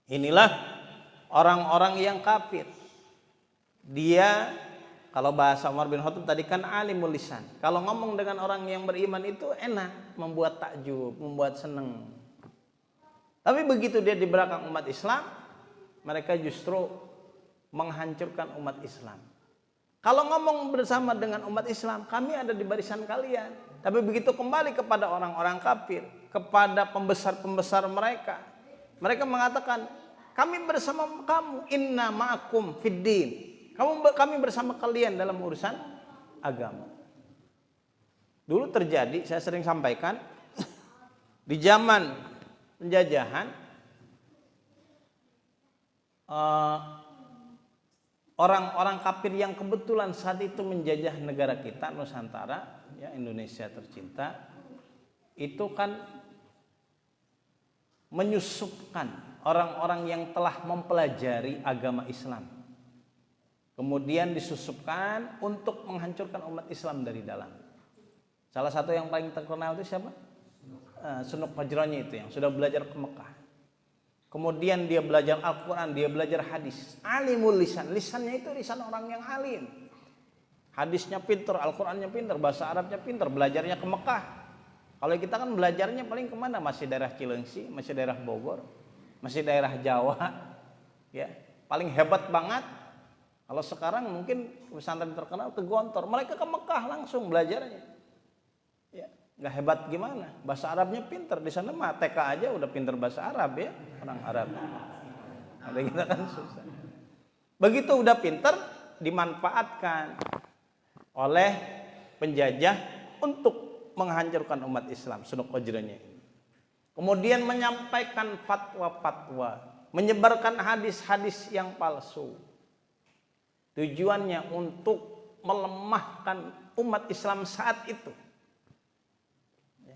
Inilah orang-orang yang kafir. Dia, kalau bahasa Umar bin Khattab tadi kan alimul lisan. Kalau ngomong dengan orang yang beriman itu enak, membuat takjub, membuat seneng. Tapi begitu dia di belakang umat Islam, mereka justru menghancurkan umat Islam. Kalau ngomong bersama dengan umat Islam, kami ada di barisan kalian. Tapi begitu kembali kepada orang-orang kafir, kepada pembesar-pembesar mereka, mereka mengatakan, kami bersama kamu, inna ma'akum fiddin, kami bersama kalian dalam urusan agama. Dulu terjadi, saya sering sampaikan, di zaman penjajahan, orang-orang kafir yang kebetulan saat itu menjajah negara kita, Nusantara, ya, Indonesia tercinta, itu kan menyusupkan orang-orang yang telah mempelajari agama Islam, kemudian disusupkan untuk menghancurkan umat Islam dari dalam. Salah satu yang paling terkenal itu siapa? Sunuk Fajroni, itu yang sudah belajar ke Mekah. Kemudian dia belajar Al-Quran, dia belajar hadis. Alimul lisan, lisannya itu lisan orang yang alim. Hadisnya pinter, Al-Qurannya pinter, bahasa Arabnya pinter, belajarnya ke Mekah. Kalau kita kan belajarnya paling kemana? Masih daerah Cilengsi, masih daerah Bogor, masih daerah Jawa, ya. Paling hebat banget. Kalau sekarang mungkin pesantren terkenal ke Gontor, mereka ke Mekah langsung belajarnya, ya. nggak hebat gimana? Bahasa Arabnya pinter, di sana mah TK aja udah pinter bahasa Arab ya, orang Arab. Ada kita kan susah. Begitu udah pinter, dimanfaatkan oleh penjajah untuk menghancurkan umat Islam, Sunuk Ojranya. Kemudian menyampaikan fatwa-fatwa, menyebarkan hadis-hadis yang palsu. Tujuannya untuk melemahkan umat Islam saat itu.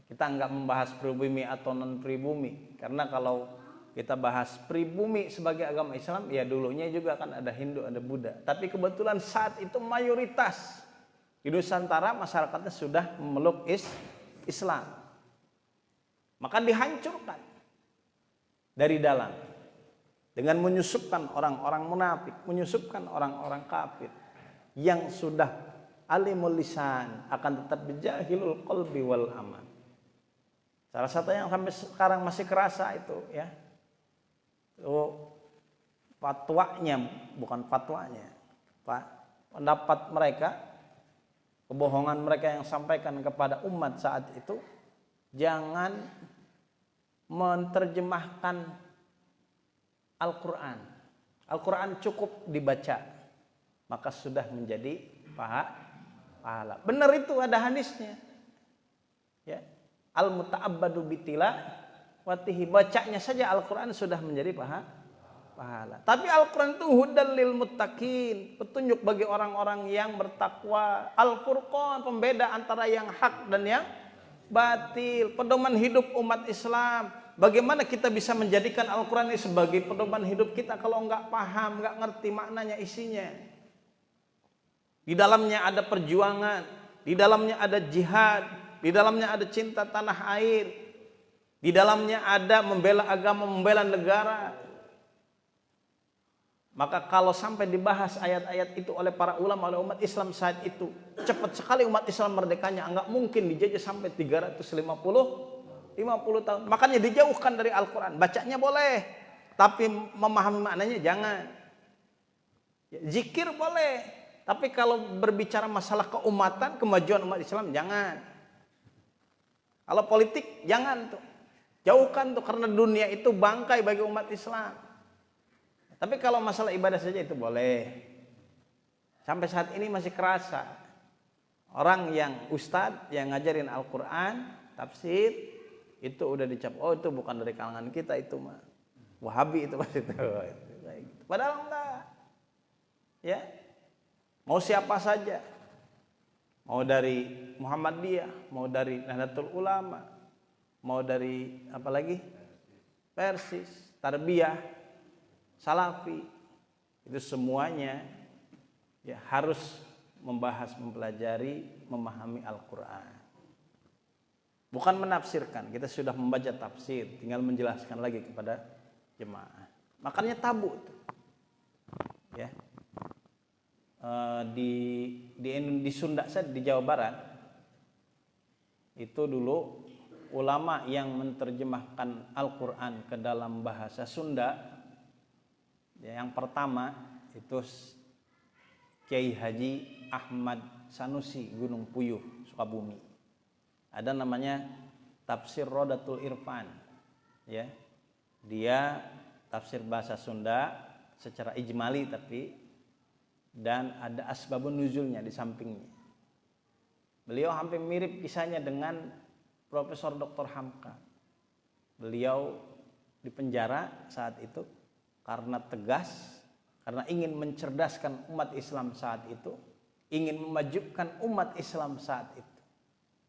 Kita nggak membahas pribumi atau non pribumi, karena kalau kita bahas pribumi sebagai agama Islam, ya dulunya juga kan ada Hindu, ada Buddha. Tapi kebetulan saat itu mayoritas di Nusantara masyarakatnya sudah memeluk Islam. Maka dihancurkan dari dalam dengan menyusupkan orang-orang munafik, menyusupkan orang-orang kafir yang sudah alimul lisan akan tetap jahilul qalbi wal aman. Salah satu yang sampai sekarang masih kerasa itu ya, fatwanya, bukan fatwanya, Pak, pendapat mereka, kebohongan mereka yang sampaikan kepada umat saat itu, jangan menerjemahkan Al-Quran. Al-Quran cukup dibaca, maka sudah menjadi pahala. Benar itu, ada hadisnya. Ya. Al-muta'abbadu bitila watihi, bacanya saja Al-Quran sudah menjadi pahala. Tapi Al-Quran itu hudal lil muttaqin, petunjuk bagi orang-orang yang bertakwa. Al-Furqan, pembeda antara yang hak dan yang batil, pedoman hidup umat Islam. Bagaimana kita bisa menjadikan Al-Quran ini sebagai pedoman hidup kita kalau nggak paham, nggak ngerti maknanya, isinya. Di dalamnya ada perjuangan, di dalamnya ada jihad, di dalamnya ada cinta tanah air, di dalamnya ada membela agama, membela negara. Maka kalau sampai dibahas ayat-ayat itu oleh para ulama, oleh umat Islam saat itu, cepat sekali umat Islam merdekanya, enggak mungkin dijajah sampai 350 tahun. Makanya dijauhkan dari Al-Quran. Bacanya boleh, tapi memahami maknanya jangan. Zikir boleh, tapi kalau berbicara masalah keumatan, kemajuan umat Islam, jangan. Kalau politik jangan tuh, jauhkan tuh, karena dunia itu bangkai bagi umat Islam. Tapi kalau masalah ibadah saja itu boleh. Sampai saat ini masih kerasa orang yang ustadz yang ngajarin Al-Quran, tafsir, itu udah dicap, oh itu bukan dari kalangan kita, itu mah Wahabi itu pasti itu. Padahal enggak. Ya, mau siapa saja. Mau dari Muhammadiyah, mau dari Nahdlatul Ulama, mau dari apa lagi? Persis, Tarbiyah, Salafi. Itu semuanya ya harus membahas, mempelajari, memahami Al-Qur'an. Bukan menafsirkan, kita sudah membaca tafsir, tinggal menjelaskan lagi kepada jemaah. Makanya tabu itu. Ya. Di Sunda saja, di Jawa Barat itu dulu ulama yang menerjemahkan Al-Quran ke dalam bahasa Sunda ya, yang pertama itu Kiai Haji Ahmad Sanusi Gunung Puyuh, Sukabumi. Ada namanya Tafsir Rodatul Irfan ya, dia tafsir bahasa Sunda secara ijmali, tapi dan ada asbabun nuzulnya di sampingnya. Beliau hampir mirip kisahnya dengan Profesor Dr. Hamka. Beliau dipenjara saat itu karena tegas, karena ingin mencerdaskan umat Islam saat itu, ingin memajukan umat Islam saat itu.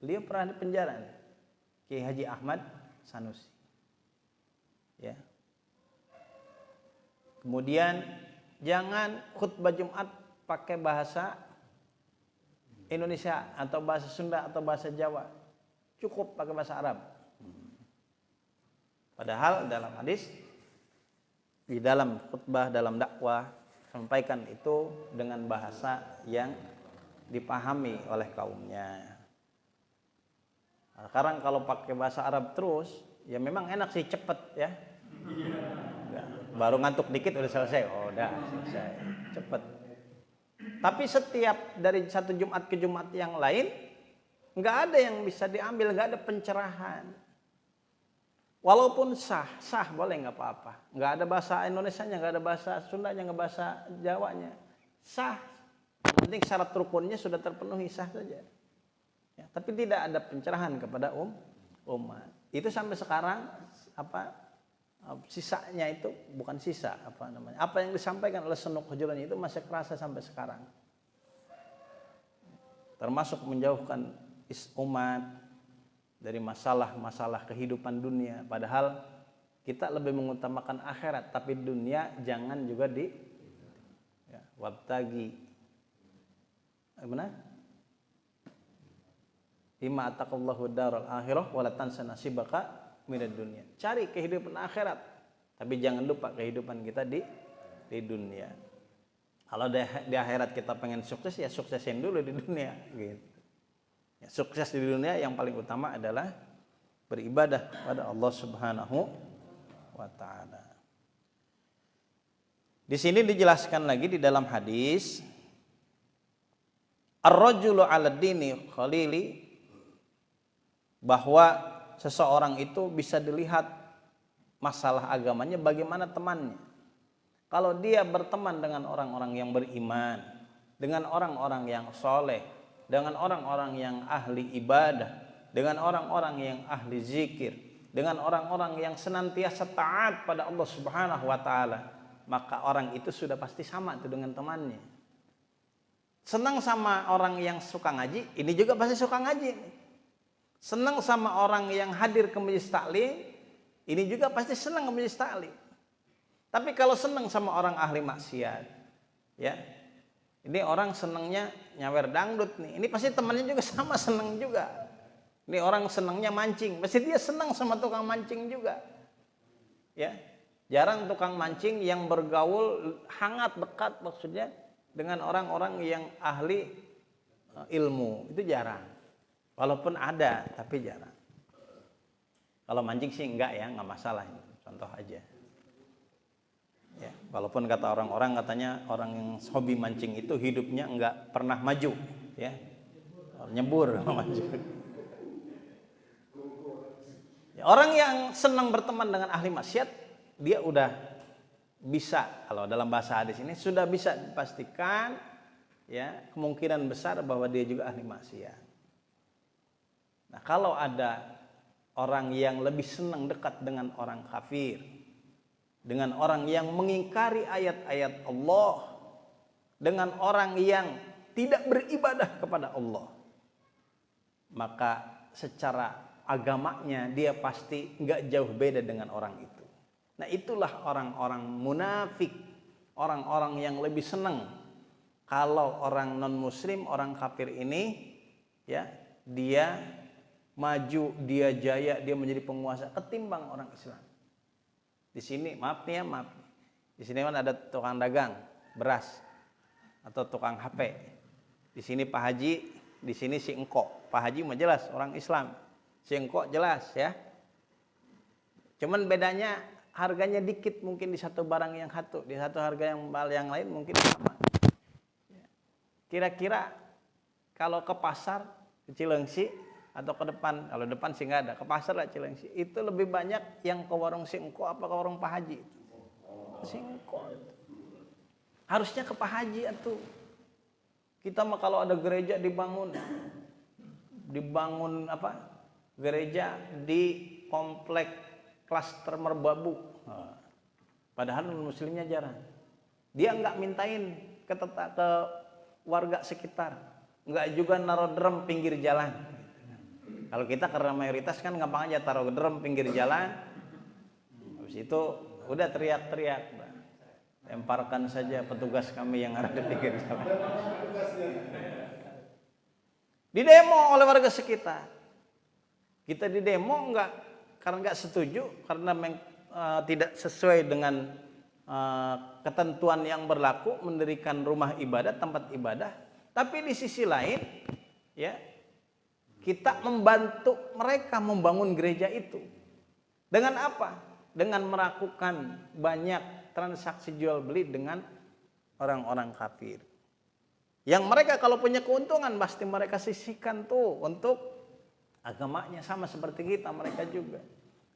Beliau pernah dipenjara, Kiai Haji Ahmad Sanusi. Ya. Kemudian jangan khutbah Jumat pakai bahasa Indonesia atau bahasa Sunda atau bahasa Jawa. Cukup pakai bahasa Arab. Padahal dalam hadis, di dalam khutbah, dalam dakwah, sampaikan itu dengan bahasa yang dipahami oleh kaumnya. Nah, sekarang kalau pakai bahasa Arab terus, ya memang enak sih, cepet ya. Baru ngantuk dikit udah selesai. Oh, udah selesai. Cepet. Tapi setiap dari satu Jumat ke Jumat yang lain, nggak ada yang bisa diambil, nggak ada pencerahan. Walaupun sah boleh nggak apa-apa. Nggak ada bahasa Indonesianya, nggak ada bahasa Sundanya, nggak bahasa Jawanya. Sah. Yang penting syarat rukunnya sudah terpenuhi, sah saja. Ya, tapi tidak ada pencerahan kepada umat. Itu sampai sekarang sisanya itu bukan sisa apa yang disampaikan oleh Senuk Hujurani itu masih kerasa sampai sekarang. Termasuk menjauhkan umat dari masalah-masalah kehidupan dunia, padahal kita lebih mengutamakan akhirat, tapi dunia jangan juga wabtagi Ima ataqallahu daral akhirah wala tansa nasibaka minad dunya. Cari kehidupan akhirat, tapi jangan lupa kehidupan kita di dunia. Kalau di akhirat kita pengen sukses, ya suksesin dulu di dunia gitu. Ya, sukses di dunia yang paling utama adalah beribadah kepada Allah Subhanahu wa taala. Di sini dijelaskan lagi di dalam hadis, ar-rajulu 'ala dini khalili, bahwa seseorang itu bisa dilihat masalah agamanya bagaimana temannya. Kalau dia berteman dengan orang-orang yang beriman, dengan orang-orang yang soleh, dengan orang-orang yang ahli ibadah, dengan orang-orang yang ahli zikir, dengan orang-orang yang senantiasa taat pada Allah Subhanahu wa taala, maka orang itu sudah pasti sama itu dengan temannya. Senang sama orang yang suka ngaji, ini juga pasti suka ngaji. Senang sama orang yang hadir ke majelis taklim, ini juga pasti senang ke majelis taklim. Tapi kalau senang sama orang ahli maksiat, ya, ini orang senangnya nyawer dangdut nih, ini pasti temannya juga sama senang juga. Ini orang senangnya mancing, pasti dia senang sama tukang mancing juga. Ya, jarang tukang mancing yang bergaul hangat dekat maksudnya dengan orang-orang yang ahli ilmu, itu jarang. Walaupun ada, tapi jarang. Kalau mancing sih enggak ya, enggak masalah. Contoh aja. Ya, walaupun kata orang-orang katanya orang yang hobi mancing itu hidupnya enggak pernah maju, ya. Nyebur maju. Ya, orang yang senang berteman dengan ahli maksiat, dia udah bisa, kalau dalam bahasa hadis ini sudah bisa dipastikan, ya, kemungkinan besar bahwa dia juga ahli maksiat. Nah, kalau ada orang yang lebih senang dekat dengan orang kafir, dengan orang yang mengingkari ayat-ayat Allah, dengan orang yang tidak beribadah kepada Allah, maka secara agamanya dia pasti nggak jauh beda dengan orang itu. Nah, itulah orang-orang munafik, orang-orang yang lebih senang kalau orang non-muslim, orang kafir ini, ya, dia maju, dia jaya, dia menjadi penguasa ketimbang orang Islam. Di sini maaf. Di sini kan ada tukang dagang beras atau tukang HP. Di sini Pak Haji, di sini si Engkok. Pak Haji mah jelas orang Islam. Si Engkok jelas ya. Cuman bedanya harganya dikit mungkin di satu barang yang satu, di satu harga yang lain mungkin sama. Kira-kira kalau ke pasar ke Cilengsi atau ke depan, kalau depan sih nggak ada, ke pasar lah Cilengsi, itu lebih banyak yang ke warung si Engko apa ke warung Pak Haji? Si Engko. Harusnya ke Pak Haji atuh. Kita mah kalau ada gereja dibangun apa? Gereja di komplek klaster Merbabu. Padahal muslimnya jarang. Dia nggak mintain ke warga sekitar, nggak juga naruh drum pinggir jalan. Kalau kita karena mayoritas kan gampang aja taruh drum pinggir jalan. Habis itu udah teriak-teriak, lemparkan saja petugas kami yang ada di pinggir jalan. Di demo oleh warga sekitar. Kita di demo karena nggak setuju, karena tidak sesuai dengan ketentuan yang berlaku mendirikan rumah ibadah, tempat ibadah. Tapi di sisi lain, ya, kita membantu mereka membangun gereja itu. Dengan apa? Dengan melakukan banyak transaksi jual beli dengan orang-orang kafir. Yang mereka kalau punya keuntungan pasti mereka sisihkan tuh untuk agamanya, sama seperti kita, mereka juga.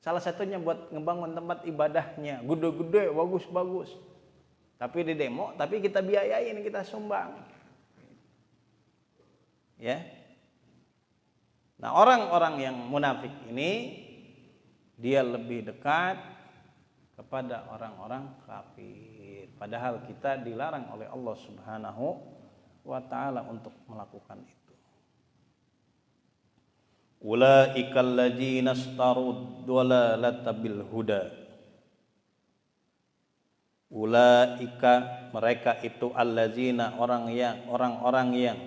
Salah satunya buat ngebangun tempat ibadahnya, gede-gede, bagus-bagus. Tapi di demo, tapi kita biayain, kita sumbang. Ya. Nah, orang-orang yang munafik ini dia lebih dekat kepada orang-orang kafir. Padahal kita dilarang oleh Allah Subhanahu wa ta'ala untuk melakukan itu. Ulaikal ladzina istarud dhalalata bil huda. Ulaika, mereka itu alladzina, orang-orang yang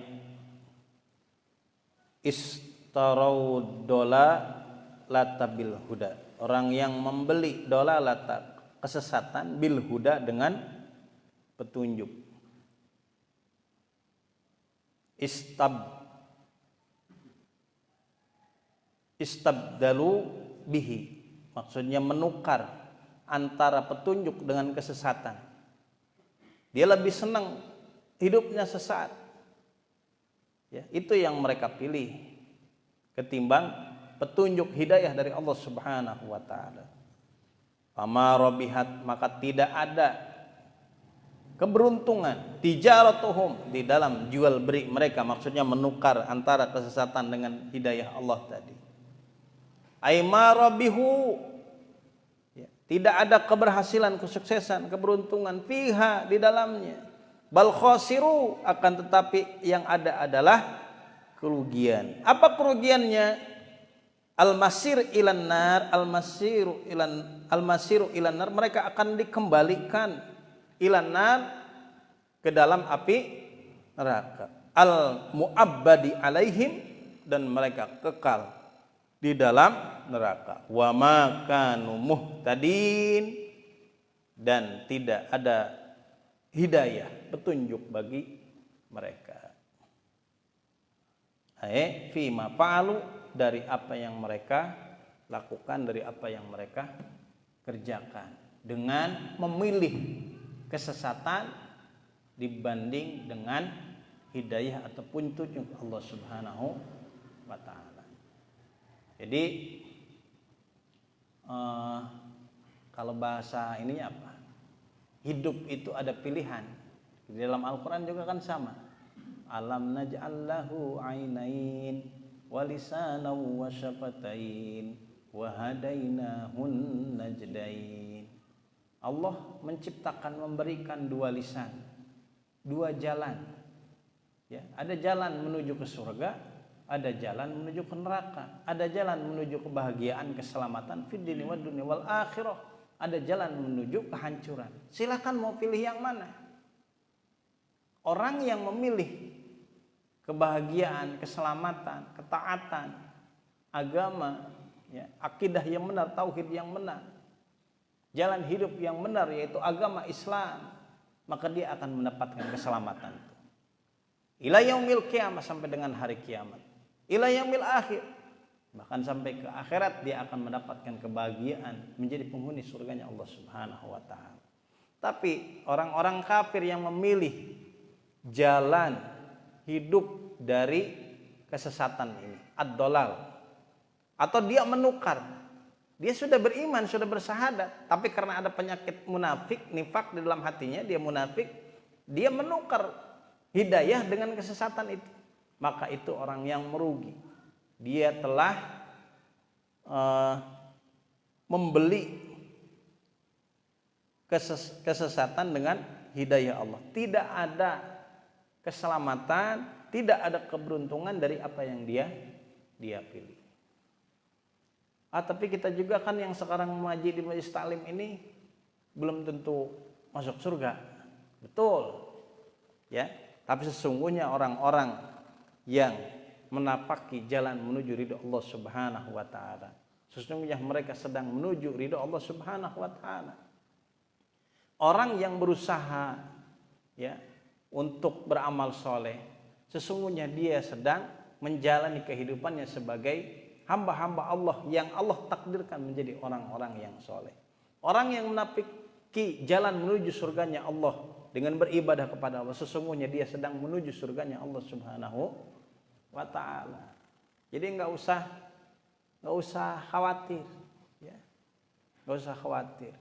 istarud dhalalata bil huda. Orang yang membeli dhalalata, kesesatan, bil huda, dengan petunjuk. Istabdalu bihi, maksudnya menukar antara petunjuk dengan kesesatan. Dia lebih senang hidupnya sesat, ya, itu yang mereka pilih ketimbang petunjuk hidayah dari Allah Subhanahu wa ta'ala. Fama rabihat, maka tidak ada keberuntungan tijaratuhum, di dalam jual beli mereka, maksudnya menukar antara kesesatan dengan hidayah Allah tadi. Aima rabihu, ya, tidak ada keberhasilan, kesuksesan, keberuntungan fiha, di dalamnya. Bal khasiru, akan tetapi yang ada adalah kerugian. Apa kerugiannya? Al-masir ilan nar, al-masiru ilan nar, mereka akan dikembalikan ilan nar, ke dalam api neraka. Al-mu'abbadi alaihim, dan mereka kekal di dalam neraka. Wa ma kanu muhtadin, dan tidak ada hidayah, petunjuk bagi mereka. Fima fa'alu, dari apa yang mereka lakukan, dari apa yang mereka kerjakan, dengan memilih kesesatan dibanding dengan hidayah ataupun petunjuk Allah Subhanahu wa ta'ala. Jadi kalau bahasa ininya apa? Hidup itu ada pilihan. Di dalam Al-Quran juga kan sama. Alam naj'al lahu ainain wa lisanan wa syafatain wa hadainahun najdain. Allah menciptakan, memberikan dua lisan, dua jalan. Ya, ada jalan menuju ke surga, ada jalan menuju ke neraka, ada jalan menuju kebahagiaan, keselamatan fid dunya wad dunya wal akhirah, ada jalan menuju kehancuran. Silakan mau pilih yang mana. Orang yang memilih kebahagiaan, keselamatan, ketaatan, agama, ya, akidah yang benar, tauhid yang benar, jalan hidup yang benar, yaitu agama Islam, maka dia akan mendapatkan keselamatan. Ila yaumil qiyamah, sampai dengan hari kiamat. Ila yaumil akhir, bahkan sampai ke akhirat dia akan mendapatkan kebahagiaan, menjadi penghuni surganya Allah Subhanahu wa ta'ala. Tapi orang-orang kafir yang memilih jalan hidup dari kesesatan ini, ad-dhalal, atau dia menukar, dia sudah beriman, sudah bersahadat, tapi karena ada penyakit munafik, nifak di dalam hatinya, dia munafik, dia menukar hidayah dengan kesesatan itu, maka itu orang yang merugi. Dia telah membeli kesesatan dengan hidayah Allah. Tidak ada keselamatan, tidak ada keberuntungan dari apa yang dia pilih. Tapi kita juga kan yang sekarang mengaji di majelis taklim ini belum tentu masuk surga. Betul. Ya, tapi sesungguhnya orang-orang yang menapaki jalan menuju ridha Allah Subhanahu wa ta'ala, sesungguhnya mereka sedang menuju ridha Allah Subhanahu wa ta'ala. Orang yang berusaha, ya, untuk beramal soleh, sesungguhnya dia sedang menjalani kehidupannya sebagai hamba-hamba Allah yang Allah takdirkan menjadi orang-orang yang soleh. Orang yang menapiki jalan menuju surganya Allah dengan beribadah kepada Allah, sesungguhnya dia sedang menuju surganya Allah Subhanahu wa taala. Jadi nggak usah khawatir, ya. Nggak usah khawatir.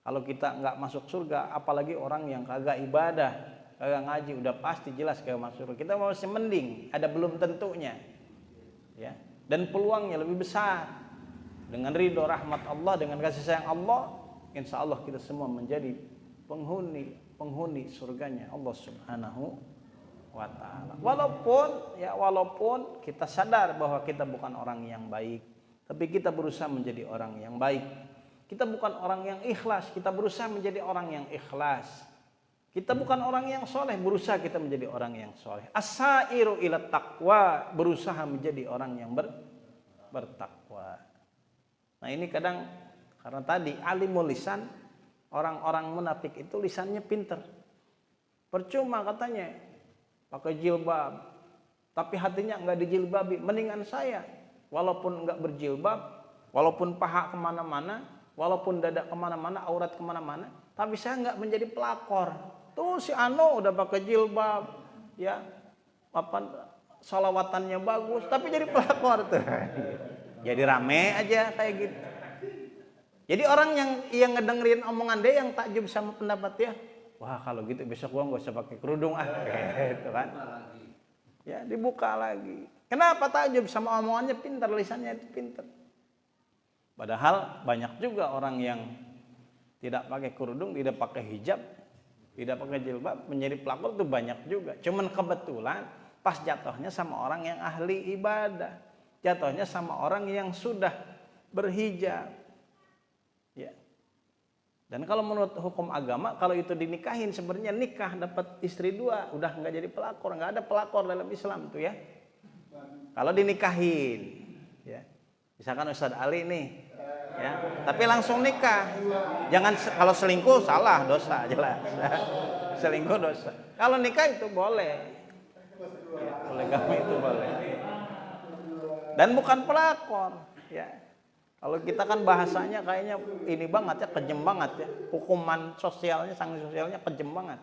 Kalau kita nggak masuk surga, apalagi orang yang kagak ibadah, kagak ngaji, udah pasti jelas kagak masuk surga. Kita masih mending, ada belum tentunya, ya. Dan peluangnya lebih besar. Dengan ridho rahmat Allah, dengan kasih sayang Allah, insya Allah kita semua menjadi penghuni surganya Allah Subhanahu wa taala. Walaupun kita sadar bahwa kita bukan orang yang baik, tapi kita berusaha menjadi orang yang baik. Kita bukan orang yang ikhlas, kita berusaha menjadi orang yang ikhlas. Kita bukan orang yang soleh, berusaha kita menjadi orang yang soleh. As-sairu ila taqwa, berusaha menjadi orang yang bertakwa. Nah ini kadang karena tadi alimul lisan, orang-orang munafik itu lisannya pinter. Percuma katanya pakai jilbab, tapi hatinya enggak dijilbabi. Mendingan saya, walaupun enggak berjilbab, walaupun paha kemana-mana, walaupun dada kemana-mana, aurat kemana-mana, tapi saya enggak menjadi pelakor. Tuh si Ano udah pakai jilbab, ya, shalawatannya bagus, tapi jadi pelakor tuh. Jadi rame aja kayak gitu. Jadi orang yang ngedengerin omongan dia yang takjub sama pendapat dia, wah kalau gitu besok gua nggak usah pakai kerudung gitu kan. Ya dibuka lagi. Kenapa takjub sama omongannya? Pintar, lisannya itu pintar. Padahal banyak juga orang yang tidak pakai kerudung, tidak pakai hijab, tidak pakai jilbab, menjadi pelakor itu banyak juga. Cuman kebetulan pas jatuhnya sama orang yang ahli ibadah, jatuhnya sama orang yang sudah berhijab. Ya. Dan kalau menurut hukum agama, kalau itu dinikahin sebenarnya nikah dapat istri 2, udah nggak jadi pelakor, nggak ada pelakor dalam Islam tuh ya. Kalau dinikahin, ya. Misalkan Ustadz Ali nih, ya, tapi langsung nikah. Jangan kalau selingkuh salah, dosa jelas. Selingkuh dosa. Kalau nikah itu boleh. Ya, poligami itu boleh. Dan bukan pelakor, ya. Kalau kita kan bahasanya kayaknya ini banget ya, kejem banget ya. Hukuman sosialnya, sanksi sosialnya kejem banget.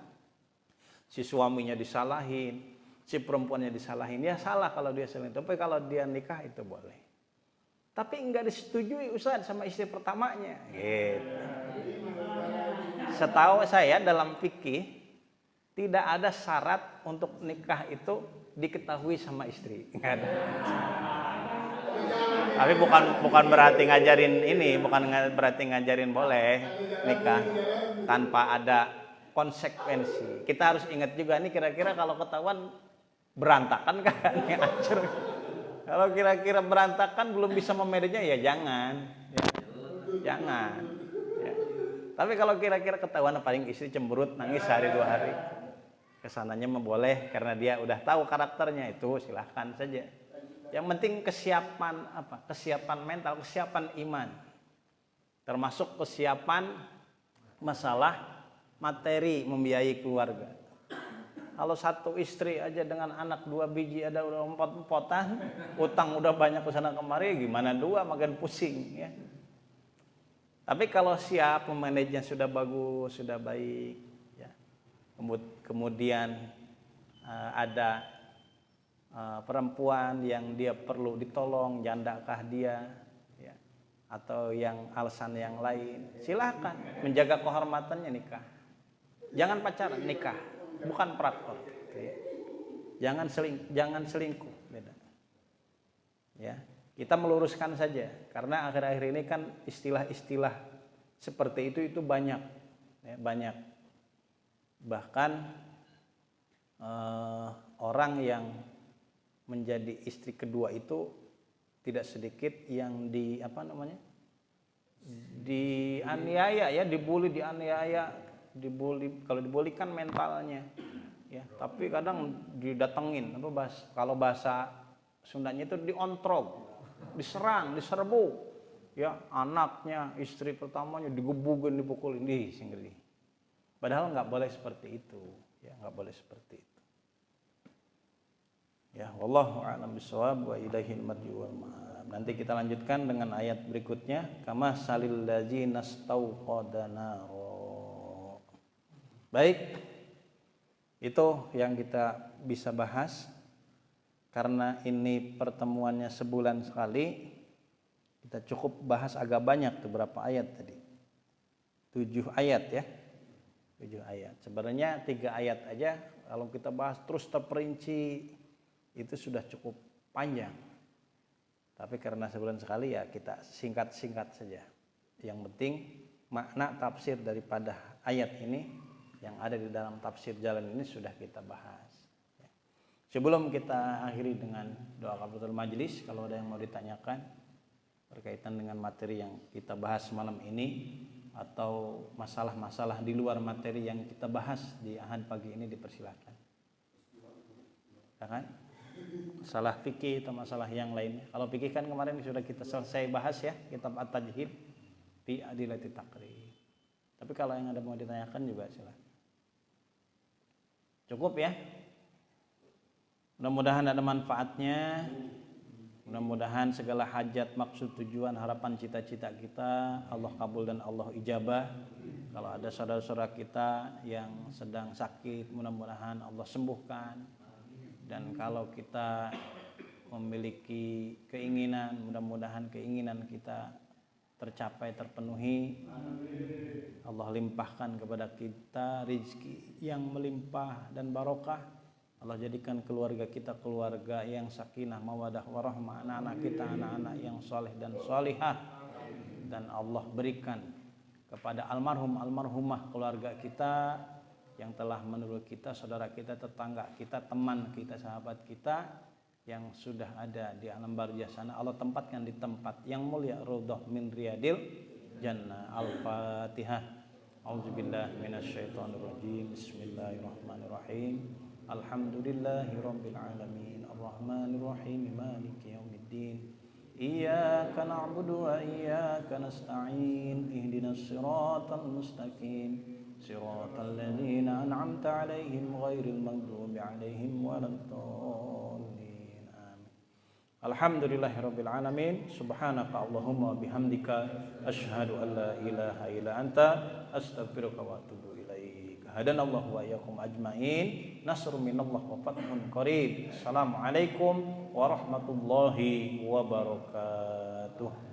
Si suaminya disalahin, si perempuannya disalahin, ya salah kalau dia selingkuh. Tapi kalau dia nikah itu boleh. Tapi enggak disetujui Ustaz sama istri pertamanya. Gitu. Setahu saya dalam fikih tidak ada syarat untuk nikah itu diketahui sama istri. Enggak ada. Tapi bukan berarti ngajarin ini, bukan berarti ngajarin boleh nikah tanpa ada konsekuensi. Kita harus ingat juga nih kira-kira kalau ketahuan berantakan kan nih hancur. Kalau kira-kira berantakan belum bisa memanagenya ya jangan, ya. Jangan. Ya. Tapi kalau kira-kira ketahuan paling istri cemberut nangis sehari 2 hari, kesananya boleh karena dia udah tahu karakternya itu silahkan saja. Yang penting kesiapan mental, kesiapan iman, termasuk kesiapan masalah materi membiayai keluarga. Kalau satu istri aja dengan anak 2 biji ada udah 4-4-an, utang udah banyak kesana kemari, gimana 2 makin pusing ya. Tapi kalau siap memanajenya sudah bagus, sudah baik, ya. Kemudian ada perempuan yang dia perlu ditolong, jandakah dia, ya, atau yang alasan yang lain, silakan menjaga kehormatannya nikah. Jangan pacaran, nikah. Bukan pelakor, ya. Jangan selingkuh, beda. Ya, kita meluruskan saja karena akhir-akhir ini kan istilah-istilah seperti itu banyak, ya, banyak. Bahkan orang yang menjadi istri kedua itu tidak sedikit yang dianiaya ya, dianiaya. Kalau dibully kan mentalnya ya, tapi kadang didatengin kalau bahasa Sundanya itu diontrog, diserang, diserbu ya, anaknya, istri pertamanya digebugin, dipukulin, singgih. Padahal nggak boleh seperti itu ya, nggak boleh seperti itu ya. Wallahu a'lam bishawab wa ilaihil marji wal ma'ab. Nanti kita lanjutkan dengan ayat berikutnya, kama salil ladzina stauqada nar. Baik, itu yang kita bisa bahas. Karena ini pertemuannya sebulan sekali, kita cukup bahas agak banyak tuh, berapa ayat tadi? 7 ayat ya. 7 ayat. Sebenarnya 3 ayat aja kalau kita bahas terus terperinci itu sudah cukup panjang. Tapi karena sebulan sekali ya kita singkat-singkat saja. Yang penting makna tafsir daripada ayat ini yang ada di dalam tafsir jalan ini sudah kita bahas. Sebelum kita akhiri dengan doa kafaratul majlis, kalau ada yang mau ditanyakan berkaitan dengan materi yang kita bahas malam ini atau masalah-masalah di luar materi yang kita bahas di Ahad pagi ini, dipersilakan. Ya kan? Masalah fikih atau masalah yang lainnya. Kalau fikih kan kemarin sudah kita selesai bahas ya, kitab At-Tajhid fi Adillati Taqrib. Tapi kalau yang ada mau ditanyakan juga silakan. Cukup ya? Mudah-mudahan ada manfaatnya. Mudah-mudahan segala hajat, maksud, tujuan, harapan, cita-cita kita Allah kabul dan Allah ijabah. Kalau ada saudara-saudara kita yang sedang sakit, mudah-mudahan Allah sembuhkan. Dan kalau kita memiliki keinginan, mudah-mudahan keinginan kita tercapai, terpenuhi. Allah limpahkan kepada kita rezeki yang melimpah dan barokah. Allah jadikan keluarga kita keluarga yang sakinah, mawadah, warahmah. Anak-anak kita anak-anak yang soleh dan solihah. Dan Allah berikan kepada almarhum almarhumah keluarga kita yang telah menurut kita, saudara kita, tetangga kita, teman kita, sahabat kita yang sudah ada di alam barzah sana. Allah tempatkan di tempat yang mulia, raudhah min riyadil jannah. Al-Fatihah. A'udzubillahi minasyaitonirrajim. Bismillahirrahmanirrahim. Alhamdulillahi rabbil alamin. Arrahmanir rahim. Maliki yaumiddin. Iyyaka na'budu wa iyyaka nasta'in. Ihdinas siratal mustaqim. Siratal ladzina an'amta 'alaihim ghairil maghdubi 'alaihim waladdallin. Amin. Alhamdulillahirabbil alamin. Subhanaka Allahumma bihamdika asyhadu an la ilaha illa anta astaghfiruka wa atubu ilaik. Hadanallahu wa iyyakum ajmain. Nasrun minallah wa fathun qarib. Assalamualaikum warahmatullahi wabarakatuh.